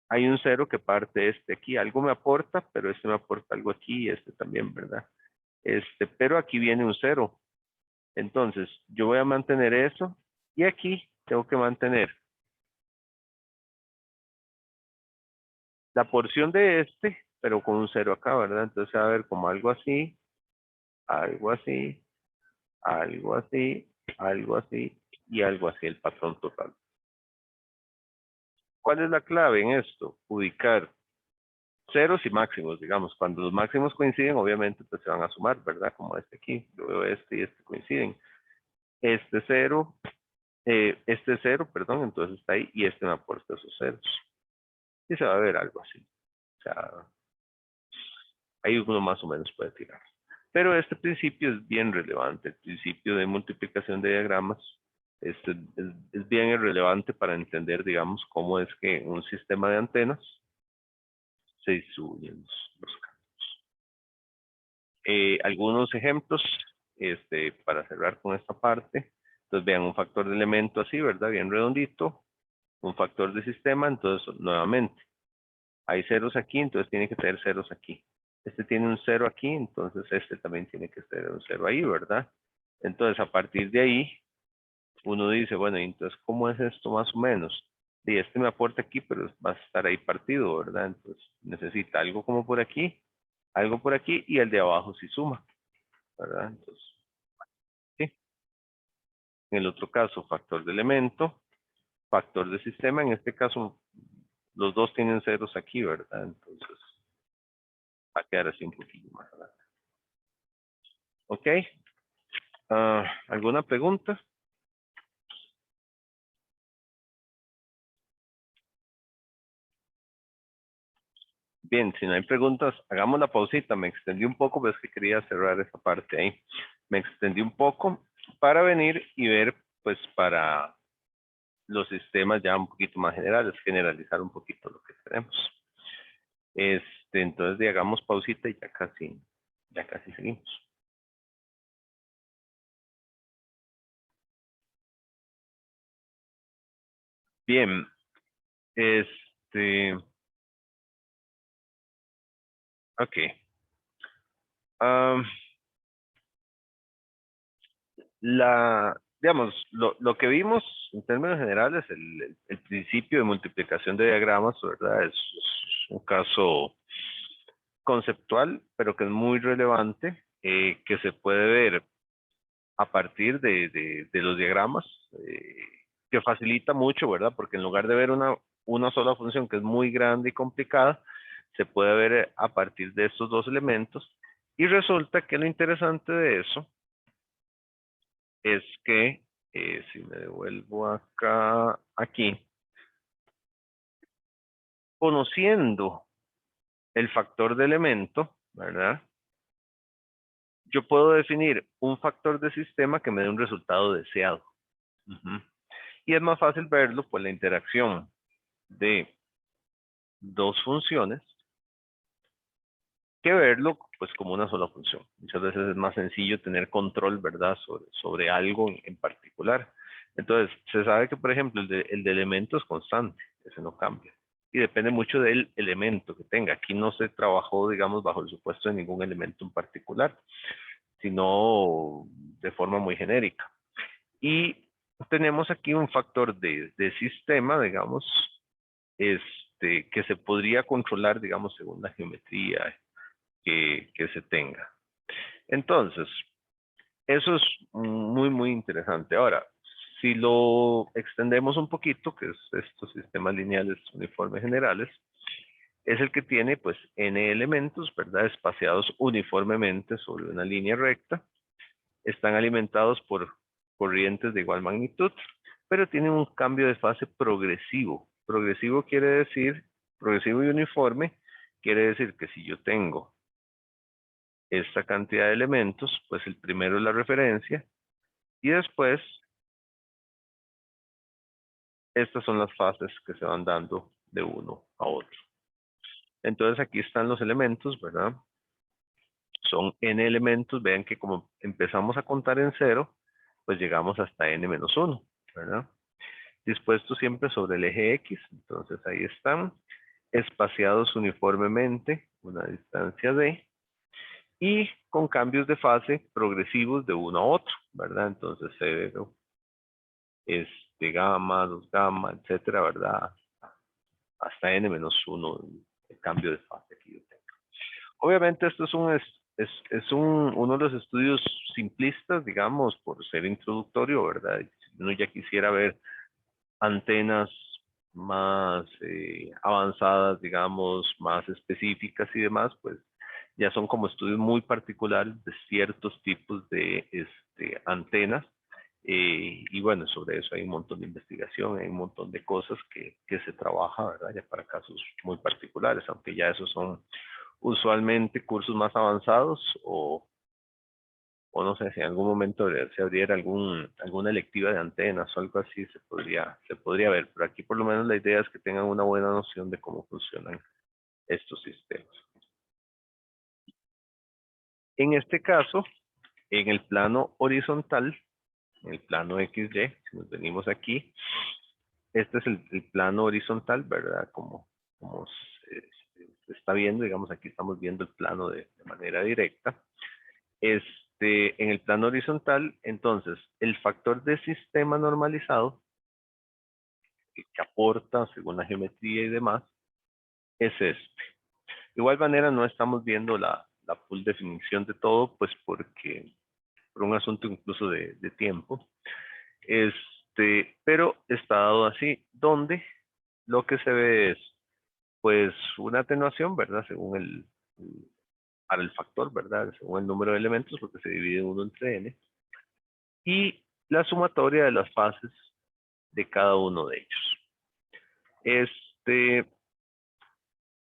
hay un cero que parte este aquí. Algo me aporta, pero este me aporta algo aquí y este también, ¿verdad? Pero aquí viene un cero. Entonces, yo voy a mantener eso y aquí tengo que mantener la porción de este, pero con un cero acá, ¿verdad? Entonces, va a ver como algo así, algo así, algo así, algo así y algo así, el patrón total. ¿Cuál es la clave en esto? Ubicar ceros y máximos, digamos. Cuando los máximos coinciden, obviamente, pues se van a sumar, ¿verdad? Como este aquí. Yo veo este y este coinciden. Este cero, perdón, entonces está ahí y este me aporta esos ceros. Y se va a ver algo así. O sea, ahí uno más o menos puede tirar. Pero este principio es bien relevante. El principio de multiplicación de diagramas es bien relevante para entender, digamos, cómo es que un sistema de antenas se distribuyen los campos. Algunos ejemplos para cerrar con esta parte. Entonces vean un factor de elemento así, ¿verdad? Bien redondito. Un factor de sistema, entonces nuevamente hay ceros aquí, entonces tiene que tener ceros aquí. Este tiene un cero aquí, entonces este también tiene que tener un cero ahí, ¿verdad? Entonces a partir de ahí uno dice, bueno, entonces ¿cómo es esto más o menos? Y este me aporta aquí, pero va a estar ahí partido, ¿verdad? Entonces necesita algo como por aquí, algo por aquí y el de abajo sí suma, ¿verdad? Entonces, sí. En el otro caso, factor de elemento, factor de sistema, en este caso los dos tienen ceros aquí, ¿verdad? Entonces va a quedar así un poquito más adelante. ¿Ok? ¿Alguna pregunta? Bien, si no hay preguntas, hagamos la pausita. Me extendí un poco, pero es que quería cerrar esa parte ahí. Me extendí un poco para venir y ver, pues, para los sistemas ya un poquito más generales, generalizar un poquito lo que tenemos. Entonces, hagamos pausita y ya casi seguimos. Bien, ok. Am, digamos, lo que vimos en términos generales, el principio de multiplicación de diagramas, ¿verdad? Es un caso conceptual, pero que es muy relevante, que se puede ver a partir de los diagramas, que facilita mucho, ¿verdad? Porque en lugar de ver una sola función que es muy grande y complicada, se puede ver a partir de estos dos elementos. Y resulta que lo interesante de eso es que, si me devuelvo acá, aquí, conociendo el factor de elemento, ¿verdad? Yo puedo definir un factor de sistema que me dé un resultado deseado. Ujú. Y es más fácil verlo por la interacción de dos funciones que verlo pues como una sola función. Muchas veces es más sencillo tener control, ¿verdad? Sobre algo en particular. Entonces, se sabe que, por ejemplo, el de elemento es constante, ese no cambia. Y depende mucho del elemento que tenga. Aquí no se trabajó, digamos, bajo el supuesto de ningún elemento en particular, sino de forma muy genérica. Y tenemos aquí un factor de sistema, digamos, que se podría controlar, digamos, según la geometría que se tenga. Entonces, eso es muy interesante. Ahora, si lo extendemos un poquito, que es estos sistemas lineales uniformes generales, es el que tiene pues n elementos, ¿verdad? Espaciados uniformemente sobre una línea recta. Están alimentados por corrientes de igual magnitud, pero tienen un cambio de fase progresivo. Progresivo quiere decir, progresivo y uniforme, quiere decir que si yo tengo esta cantidad de elementos, pues el primero es la referencia, y después estas son las fases que se van dando de uno a otro. Entonces aquí están los elementos, ¿verdad? Son n elementos, vean que como empezamos a contar en cero, pues llegamos hasta n-1, ¿verdad? Dispuestos siempre sobre el eje X, entonces ahí están, espaciados uniformemente, una distancia d, y con cambios de fase progresivos de uno a otro, ¿verdad? Entonces 0, gamma, 2 gamma, etcétera, ¿verdad? Hasta n-1 el cambio de fase que yo tengo. Obviamente esto es uno de los estudios simplistas, digamos, por ser introductorio, ¿verdad? Si uno ya quisiera ver antenas más avanzadas, digamos, más específicas y demás, pues ya son como estudios muy particulares de ciertos tipos de antenas. Y bueno, sobre eso hay un montón de investigación, hay un montón de cosas que se trabaja, ¿verdad? Ya para casos muy particulares, aunque ya esos son usualmente cursos más avanzados o no sé, si en algún momento se abriera alguna electiva de antenas o algo así, se podría ver. Pero aquí por lo menos la idea es que tengan una buena noción de cómo funcionan estos sistemas. En este caso, en el plano horizontal, en el plano XY, si nos venimos aquí, este es el plano horizontal, ¿verdad? Como se está viendo, digamos, aquí estamos viendo el plano de manera directa. En el plano horizontal, entonces, el factor de sistema normalizado que aporta según la geometría y demás es este. De igual manera, no estamos viendo la full definición de todo, pues porque por un asunto incluso de tiempo. Pero está dado así, donde lo que se ve es, pues, una atenuación, ¿verdad? Según para el factor, ¿verdad? Según el número de elementos, porque se divide uno entre n. Y la sumatoria de las fases de cada uno de ellos.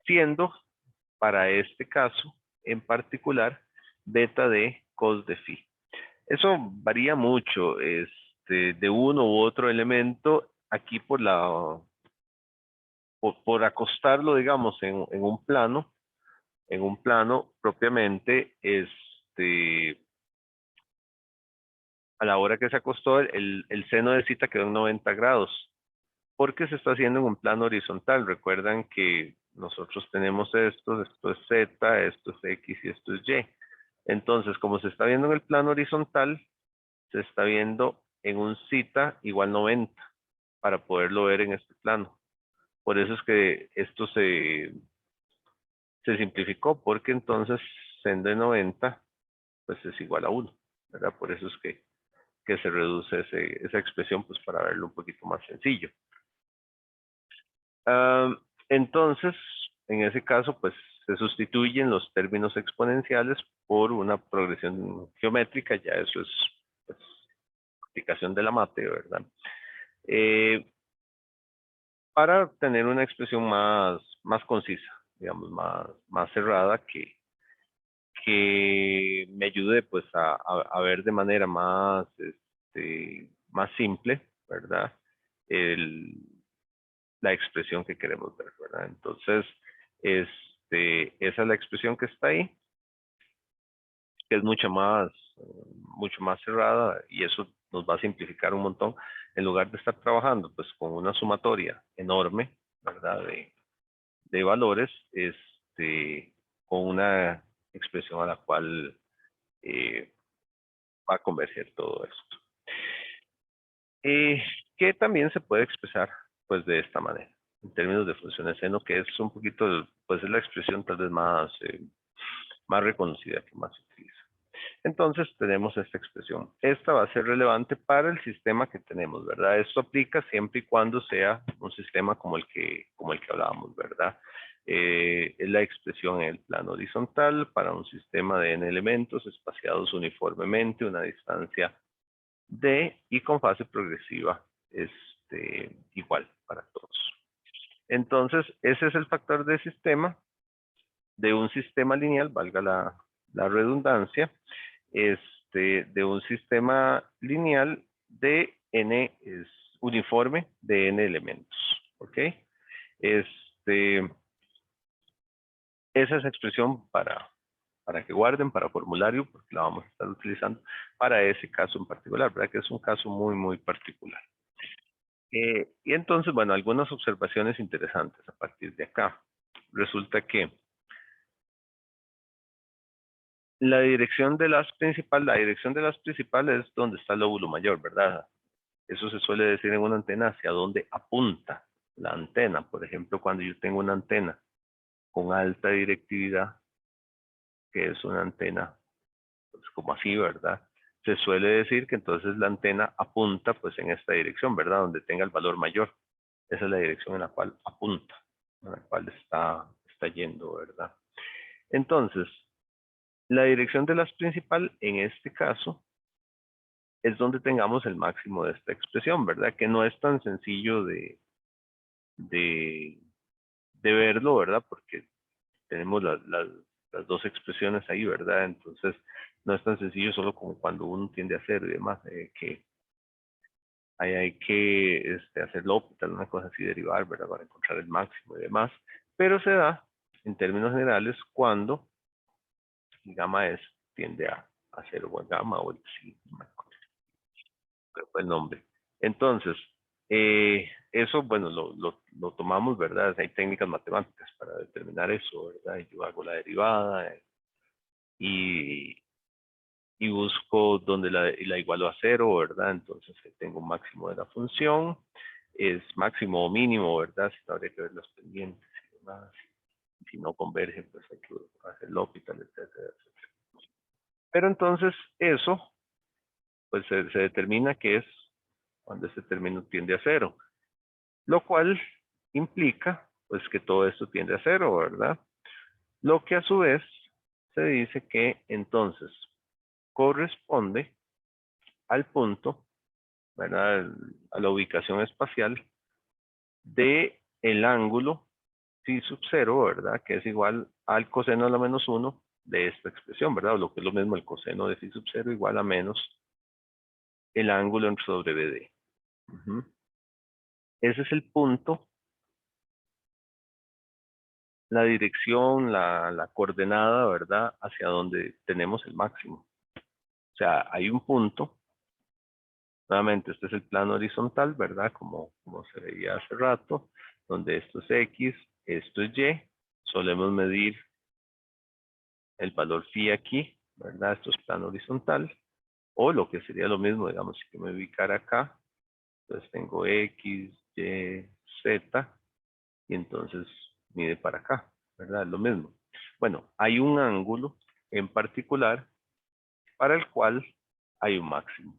Siendo, para este caso, en particular, beta de cos de phi. Eso varía mucho, de uno u otro elemento, aquí por acostarlo, digamos, en un plano propiamente, a la hora que se acostó, el seno de zeta quedó en 90 grados, porque se está haciendo en un plano horizontal. Recuerdan que nosotros tenemos esto es z, esto es x y esto es y. Entonces, como se está viendo en el plano horizontal, se está viendo en un zeta igual 90, para poderlo ver en este plano. Por eso es que esto se simplificó, porque entonces seno de 90 pues es igual a 1, ¿verdad? Por eso es que se reduce esa expresión, pues para verlo un poquito más sencillo. Entonces, en ese caso, pues se sustituyen los términos exponenciales por una progresión geométrica, ya eso es pues, aplicación de la mate, ¿verdad? Para tener una expresión más concisa, digamos, más cerrada, que me ayude pues a ver de manera más simple, ¿verdad? La expresión que queremos ver, ¿verdad? Entonces, esa es la expresión que está ahí, que es mucho más cerrada, y eso nos va a simplificar un montón, en lugar de estar trabajando pues con una sumatoria enorme, ¿verdad? De valores, con una expresión a la cual va a converger todo esto. Que también se puede expresar pues de esta manera, en términos de funciones seno, que es un poquito, pues es la expresión tal vez más más reconocida, que más se utiliza. Entonces tenemos esta expresión. Esta va a ser relevante para el sistema que tenemos, ¿verdad? Esto aplica siempre y cuando sea un sistema como el que hablábamos, ¿verdad? Es la expresión en el plano horizontal para un sistema de n elementos espaciados uniformemente, una distancia d y con fase progresiva igual para todos. Entonces, ese es el factor de sistema de un sistema lineal, valga la redundancia, de un sistema lineal de n es uniforme de n elementos, ¿ok? Esa es la expresión para que guarden, para formulario, porque la vamos a estar utilizando para ese caso en particular, ¿verdad? Que es un caso muy, muy particular. Y entonces, bueno, algunas observaciones interesantes a partir de acá. Resulta que la dirección de las principales es donde está el lóbulo mayor, ¿verdad? Eso se suele decir en una antena hacia dónde apunta la antena. Por ejemplo, cuando yo tengo una antena con alta directividad, que es una antena pues, como así, ¿verdad? Se suele decir que entonces la antena apunta pues en esta dirección, ¿verdad? Donde tenga el valor mayor. Esa es la dirección en la cual apunta, en la cual está yendo, ¿verdad? Entonces, la dirección de las principal en este caso es donde tengamos el máximo de esta expresión, ¿verdad? Que no es tan sencillo de verlo, ¿verdad? Porque tenemos las dos expresiones ahí, ¿verdad? Entonces, no es tan sencillo solo como cuando uno tiende a hacer y demás, que hay que hacerlo óptimal, una cosa así, derivar, ¿verdad? Para encontrar el máximo y demás. Pero se da, en términos generales, cuando el gamma es tiende a 0 o el gamma o el psi, no me acuerdo cuál fue el nombre. Entonces, eso, bueno, lo tomamos, ¿verdad? Hay técnicas matemáticas para determinar eso, ¿verdad? Yo hago la derivada y busco donde la igualo a 0, ¿verdad? Entonces tengo un máximo de la función, es máximo o mínimo, ¿verdad? Si habría que ver los pendientes y demás. Si no converge, pues hay que hacer el hospital, etcétera, etcétera. Pero entonces eso, pues se determina que es cuando este término tiende a 0, lo cual implica, pues que todo esto tiende a 0, ¿verdad? Lo que a su vez se dice que entonces corresponde al punto, ¿verdad? A la ubicación espacial de el ángulo phi sub 0, ¿verdad? Que es igual al coseno a la menos 1 de esta expresión, ¿verdad? O lo que es lo mismo, el coseno de phi sub 0 igual a menos el ángulo entre sobre BD. Ese es el punto, la dirección, la coordenada, ¿verdad? Hacia donde tenemos el máximo. O sea, hay un punto. Nuevamente, este es el plano horizontal, ¿verdad? Como se veía hace rato, donde esto es X, esto es Y. Solemos medir el valor phi aquí, ¿verdad? Esto es plano horizontal. O lo que sería lo mismo, digamos, si yo me ubicara acá, entonces tengo X, Y, Z, y entonces mide para acá, ¿verdad? Es lo mismo. Bueno, hay un ángulo en particular para el cual hay un máximo.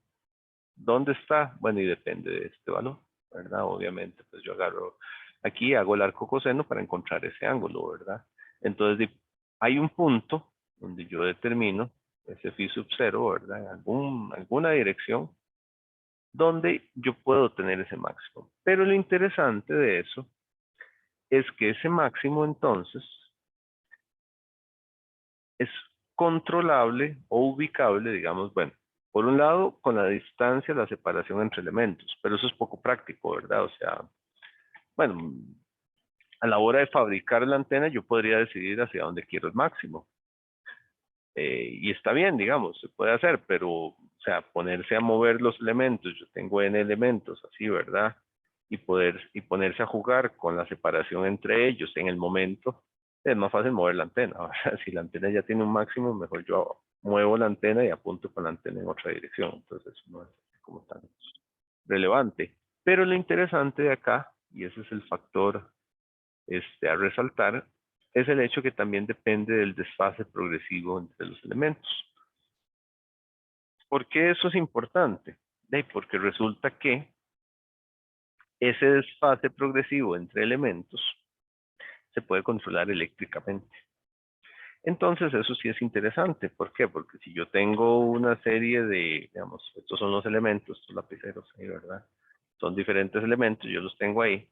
¿Dónde está? Bueno, y depende de este valor, ¿verdad? Obviamente, pues yo agarro aquí, hago el arco coseno para encontrar ese ángulo, ¿verdad? Entonces, hay un punto donde yo determino ese phi sub 0, ¿verdad? En alguna dirección donde yo puedo tener ese máximo. Pero lo interesante de eso es que ese máximo entonces es controlable o ubicable, digamos, bueno, por un lado, con la distancia, la separación entre elementos, pero eso es poco práctico, ¿verdad? O sea, bueno, a la hora de fabricar la antena yo podría decidir hacia dónde quiero el máximo. Y está bien, digamos, se puede hacer, pero, o sea, ponerse a mover los elementos, yo tengo n elementos, así, ¿verdad? Y ponerse a jugar con la separación entre ellos en el momento, es más fácil mover la antena. ¿Verdad? Si la antena ya tiene un máximo, mejor yo muevo la antena y apunto con la antena en otra dirección. Entonces, no es como tan relevante. Pero lo interesante de acá, y ese es el factor a resaltar, es el hecho que también depende del desfase progresivo entre los elementos. ¿Por qué eso es importante? Porque resulta que ese desfase progresivo entre elementos se puede controlar eléctricamente. Entonces, eso sí es interesante. ¿Por qué? Porque si yo tengo una serie de, digamos, estos son los elementos, estos lapiceros ahí, ¿verdad? Son diferentes elementos, yo los tengo ahí.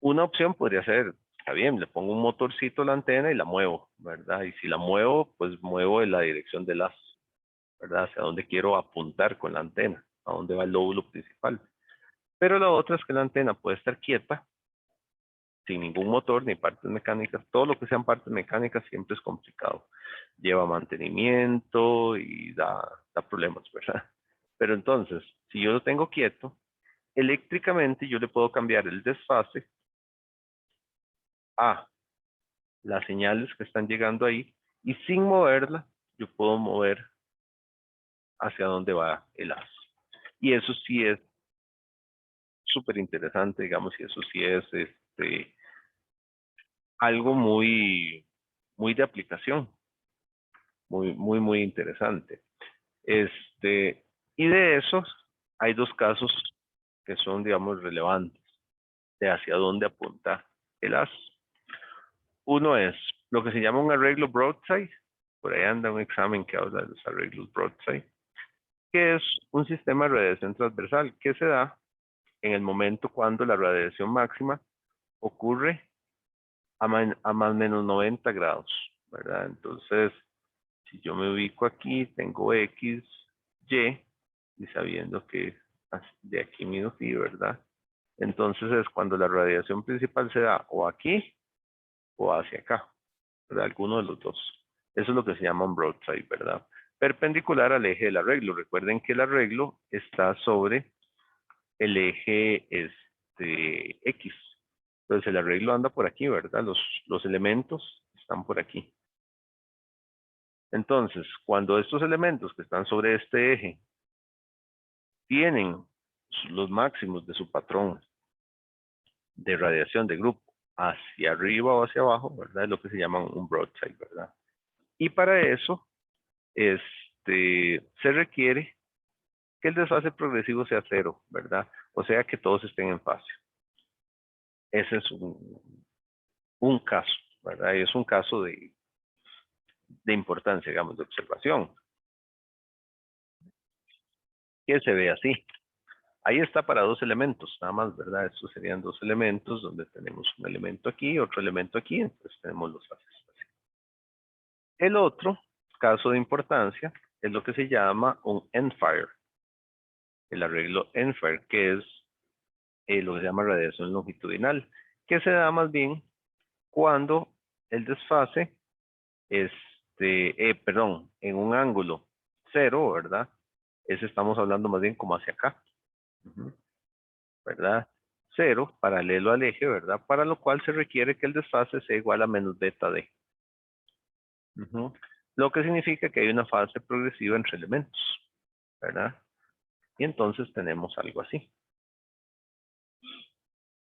Una opción podría ser, está bien, le pongo un motorcito a la antena y la muevo, ¿verdad? Y si la muevo, pues muevo en la dirección del haz, ¿verdad? Hacia dónde quiero apuntar con la antena, a dónde va el lóbulo principal. Pero la otra es que la antena puede estar quieta, sin ningún motor ni partes mecánicas. Todo lo que sean partes mecánicas siempre es complicado. Lleva mantenimiento y da problemas, ¿verdad? Pero entonces, si yo lo tengo quieto, eléctricamente yo le puedo cambiar el desfase a las señales que están llegando ahí y sin moverla, yo puedo mover hacia dónde va el haz. Y eso sí es súper interesante, digamos, y eso sí es algo muy de aplicación, muy interesante. Y de esos hay dos casos que son, digamos, relevantes de hacia dónde apunta el haz. Uno es lo que se llama un arreglo broadside, por ahí anda un examen que habla de los arreglos broadside, que es un sistema de radiación transversal que se da en el momento cuando la radiación máxima ocurre a más o menos 90 grados, ¿verdad? Entonces, si yo me ubico aquí, tengo X, Y, y sabiendo que de aquí mido phi, ¿verdad? Entonces es cuando la radiación principal se da o aquí o hacia acá, ¿verdad? Alguno de los dos. Eso es lo que se llama un broadside, ¿verdad? Perpendicular al eje del arreglo. Recuerden que el arreglo está sobre el eje X. Entonces el arreglo anda por aquí, ¿verdad? Los elementos están por aquí. Entonces, cuando estos elementos que están sobre este eje tienen los máximos de su patrón de radiación de grupo hacia arriba o hacia abajo, ¿verdad? Es lo que se llama un broadside, ¿verdad? Y para eso, se requiere que el desfase progresivo sea cero, ¿verdad? O sea, que todos estén en fase. Ese es un caso, ¿verdad? Y es un caso de importancia, digamos, de observación, que se ve así. Ahí está para dos elementos, nada más, ¿verdad? Estos serían dos elementos donde tenemos un elemento aquí, otro elemento aquí, entonces tenemos los fases. El otro caso de importancia es lo que se llama un end-fire, el arreglo end-fire, que es lo que se llama radiación longitudinal, que se da más bien cuando el desfase, en un ángulo cero, ¿verdad? Ese estamos hablando más bien como hacia acá, ¿verdad? Cero, paralelo al eje, ¿verdad? Para lo cual se requiere que el desfase sea igual a menos beta d. Lo que significa que hay una fase progresiva entre elementos, ¿verdad? Y entonces tenemos algo así.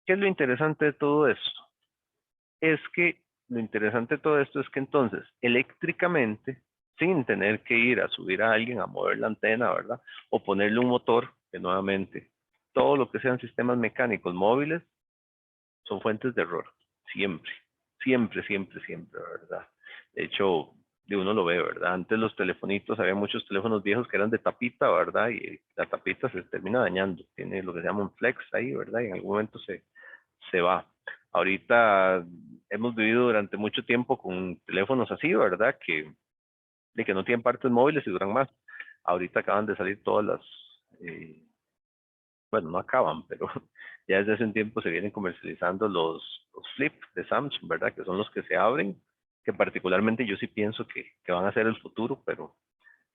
¿Qué es lo interesante de todo esto? Lo interesante de todo esto es que entonces, eléctricamente, sin tener que ir a subir a alguien a mover la antena, ¿verdad? O ponerle un motor, que nuevamente, todo lo que sean sistemas mecánicos móviles son fuentes de error. Siempre, siempre, ¿verdad? De hecho, de uno lo ve, ¿verdad? Antes los telefonitos, había muchos teléfonos viejos que eran de tapita, ¿verdad? Y la tapita se termina dañando. Tiene lo que se llama un flex ahí, ¿verdad? Y en algún momento se va. Ahorita hemos vivido durante mucho tiempo con teléfonos así, ¿verdad? De que no tienen partes móviles y duran más. Ahorita acaban de salir todas las, bueno, no acaban, pero ya desde hace un tiempo se vienen comercializando los Flip de Samsung, ¿verdad? Que son los que se abren, que particularmente yo sí pienso que van a ser el futuro, pero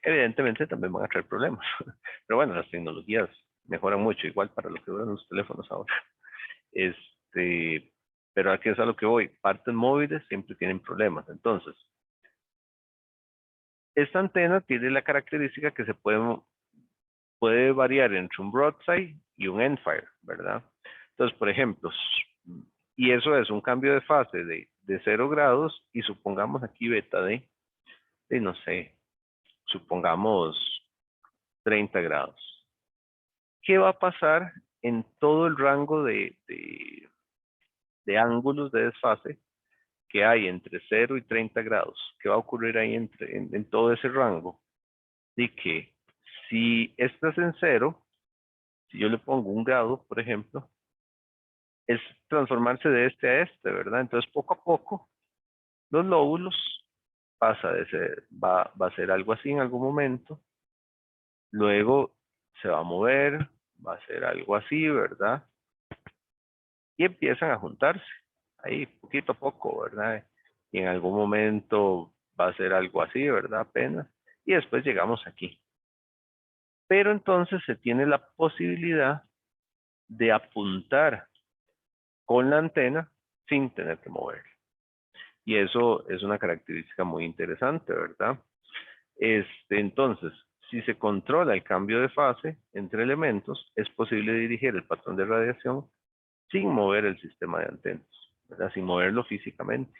evidentemente también van a traer problemas. Pero bueno, las tecnologías mejoran mucho, igual para lo que duran los teléfonos ahora. Pero aquí es a lo que voy. Partes móviles siempre tienen problemas. Entonces, esta antena tiene la característica que se puede variar entre un broadside y un endfire, ¿verdad? Entonces, por ejemplo, y eso es un cambio de fase de de 0 grados y supongamos aquí beta de no sé, supongamos 30 grados. ¿Qué va a pasar en todo el rango de ángulos de desfase que hay entre 0 y 30 grados? ¿Qué va a ocurrir ahí en todo ese rango? De que si estás en 0, si yo le pongo 1 grado, por ejemplo, es transformarse de este a este, ¿verdad? Entonces, poco a poco, los lóbulos pasa de ser, va a ser algo así en algún momento, luego se va a mover, va a ser algo así, ¿verdad? Y empiezan a juntarse, ahí poquito a poco, ¿verdad? Y en algún momento va a ser algo así, ¿verdad? Apenas. Y después llegamos aquí. Pero entonces se tiene la posibilidad de apuntar con la antena sin tener que mover. Y eso es una característica muy interesante, ¿verdad? Entonces, si se controla el cambio de fase entre elementos, es posible dirigir el patrón de radiación sin mover el sistema de antenas, ¿verdad? Sin moverlo físicamente.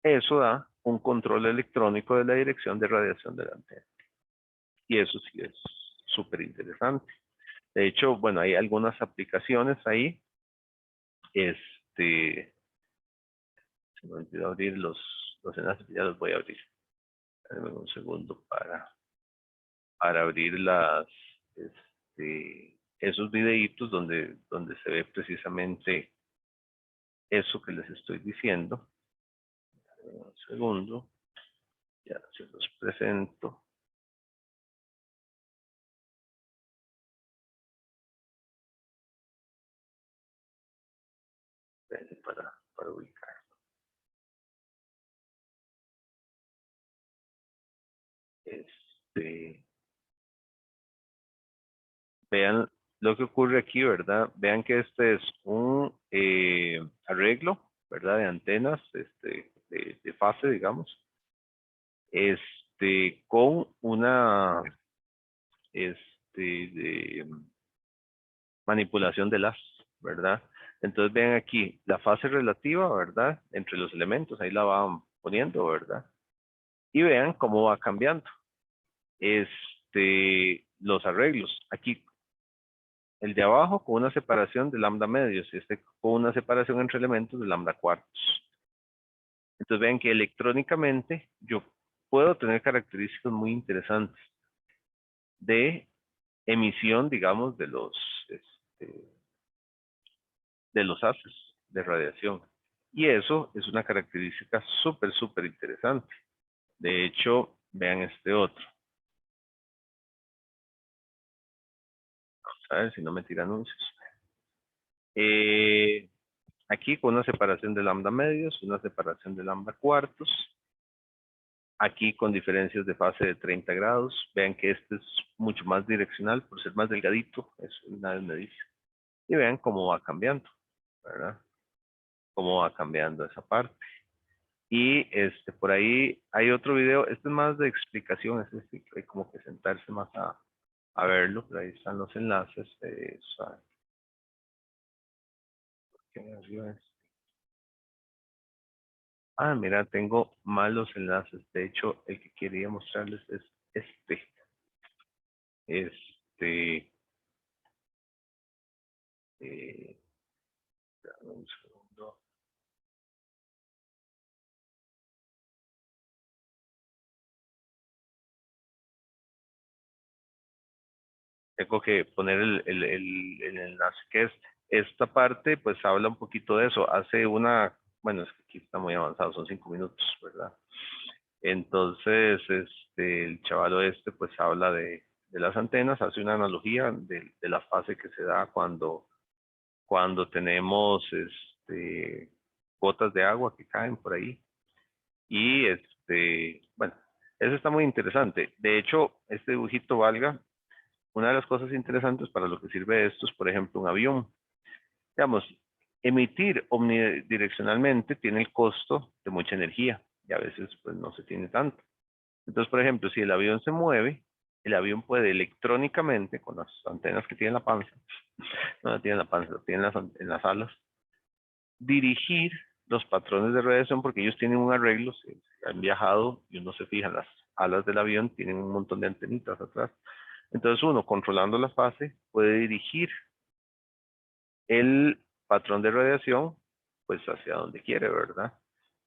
Eso da un control electrónico de la dirección de radiación de la antena. Y eso sí es súper interesante. De hecho, bueno, hay algunas aplicaciones ahí. Se me olvidó abrir los enlaces, ya los voy a abrir. Dame un segundo para abrir esos videitos donde se ve precisamente eso que les estoy diciendo. Un segundo, ya se los presento. Para ubicar. Vean lo que ocurre aquí, ¿verdad? Vean que este es un arreglo, ¿verdad? De antenas, de fase, digamos, con una, de manipulación de las, ¿verdad? Entonces vean aquí la fase relativa, ¿verdad? Entre los elementos, ahí la van poniendo, ¿verdad? Y vean cómo va cambiando. Los arreglos. Aquí el de abajo con una separación de lambda medios y con una separación entre elementos de lambda cuartos. Entonces vean que electrónicamente yo puedo tener características muy interesantes de emisión, digamos, de los haces de radiación. Y eso es una característica súper interesante. De hecho, vean este otro. Vamos a ver si no me tira anuncios. Aquí con una separación de lambda medios, una separación de lambda cuartos. Aquí con diferencias de fase de 30 grados. Vean que este es mucho más direccional por ser más delgadito. Es una vez me dice. Y vean cómo va cambiando, ¿verdad? Cómo va cambiando esa parte. Y por ahí hay otro video. Este es más de explicación. Es decir, hay como que sentarse más a verlo. Pero ahí están los enlaces. Ah, mira, tengo malos enlaces. De hecho, el que quería mostrarles es este. Este. Dame un segundo. Tengo que poner el enlace que es. Esta parte, pues habla un poquito de eso. Hace una, bueno, es que aquí está muy avanzado, son 5 minutos, ¿verdad? Entonces, el chavalo pues habla de las antenas, hace una analogía de la fase que se da cuando tenemos gotas de agua que caen por ahí. Y bueno, eso está muy interesante. De hecho, este dibujito valga. Una de las cosas interesantes para lo que sirve esto es, por ejemplo, un avión. Digamos, emitir omnidireccionalmente tiene el costo de mucha energía y a veces pues no se tiene tanto. Entonces, por ejemplo, si el avión se mueve, el avión puede electrónicamente, con las antenas que tiene en la panza, no la tiene en la panza, lo tiene en las alas, dirigir los patrones de radiación porque ellos tienen un arreglo, se han viajado y uno se fija, las alas del avión tienen un montón de antenitas atrás. Entonces uno, controlando la fase, puede dirigir el patrón de radiación pues hacia donde quiere, ¿verdad?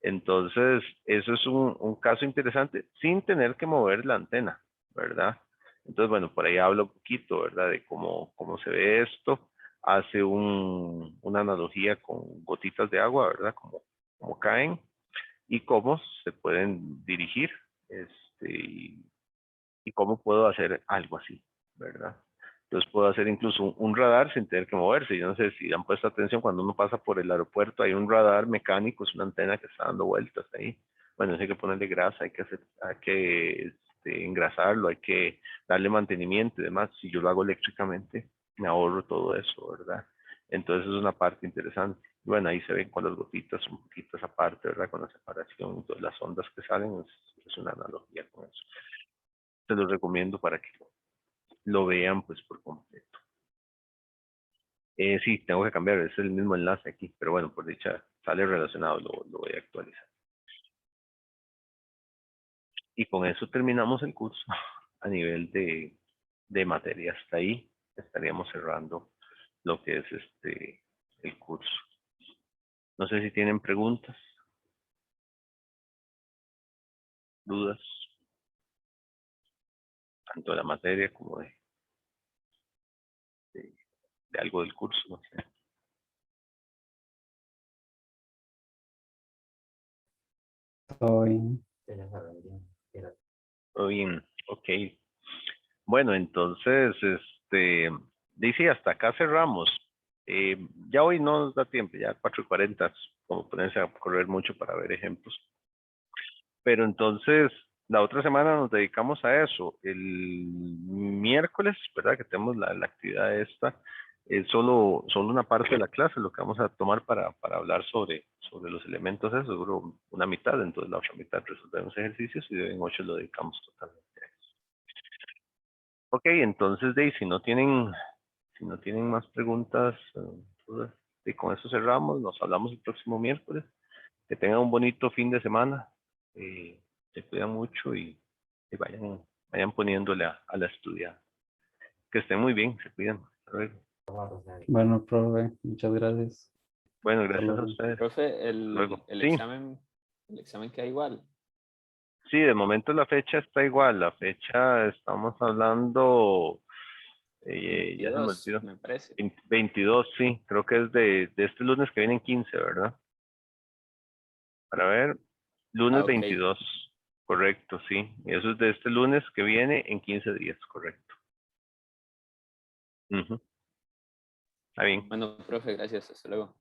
Entonces, eso es un caso interesante sin tener que mover la antena, ¿verdad? Entonces, bueno, por ahí hablo un poquito, ¿verdad? De cómo se ve esto. Hace una analogía con gotitas de agua, ¿verdad? Como caen y cómo se pueden dirigir, y cómo puedo hacer algo así, ¿verdad? Entonces puedo hacer incluso un radar sin tener que moverse. Yo no sé si han puesto atención, cuando uno pasa por el aeropuerto hay un radar mecánico, es una antena que está dando vueltas ahí. Bueno, hay que ponerle grasa, hay que engrasarlo, hay que darle mantenimiento y demás. Si yo lo hago eléctricamente, me ahorro todo eso, ¿verdad? Entonces es una parte interesante. Bueno, ahí se ven con las gotitas un poquito esa parte, ¿verdad? Con la separación y todas las ondas que salen, es una analogía con eso. Se los recomiendo para que lo vean pues por completo. Sí, tengo que cambiar, es el mismo enlace aquí, pero bueno, por dicha sale relacionado, lo voy a actualizar. Y con eso terminamos el curso a nivel de materia. Hasta ahí estaríamos cerrando lo que es el curso. No sé si tienen preguntas, dudas, tanto de la materia como de algo del curso, no sé. Todo bien. Todo bien, ok. Bueno, entonces, dice, hasta acá cerramos. Ya hoy no nos da tiempo, ya 4:40, como ponerse a correr mucho para ver ejemplos. Pero entonces, la otra semana nos dedicamos a eso. El miércoles, ¿verdad? Que tenemos la actividad esta, es solo una parte de la clase, lo que vamos a tomar para hablar sobre los elementos, eso, seguro una mitad, entonces la otra mitad resolvemos ejercicios y en 8 lo dedicamos totalmente a eso. Ok, entonces, si no tienen más preguntas, dudas, y con eso cerramos. Nos hablamos el próximo miércoles. Que tengan un bonito fin de semana. Se cuidan mucho y vayan poniéndole a la estudiada. Que estén muy bien, se cuidan. Hasta luego. Bueno, profe, muchas gracias. Bueno, Hasta gracias a luego. ustedes. Profe, Hasta luego. el Sí, examen queda igual. sí, de momento la fecha está igual. La fecha estamos hablando, ya se me 22, olvidó. me parece. 22, sí, creo que es de este lunes que viene en 15, ¿verdad? Para ver, lunes Ah, ok. 22, correcto, sí. Eso es de este lunes que viene en 15 días, correcto. Ujú, está bien. Bueno, profe, gracias. Hasta luego.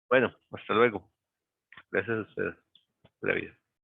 Bueno, hasta luego. Gracias a ustedes por la vida.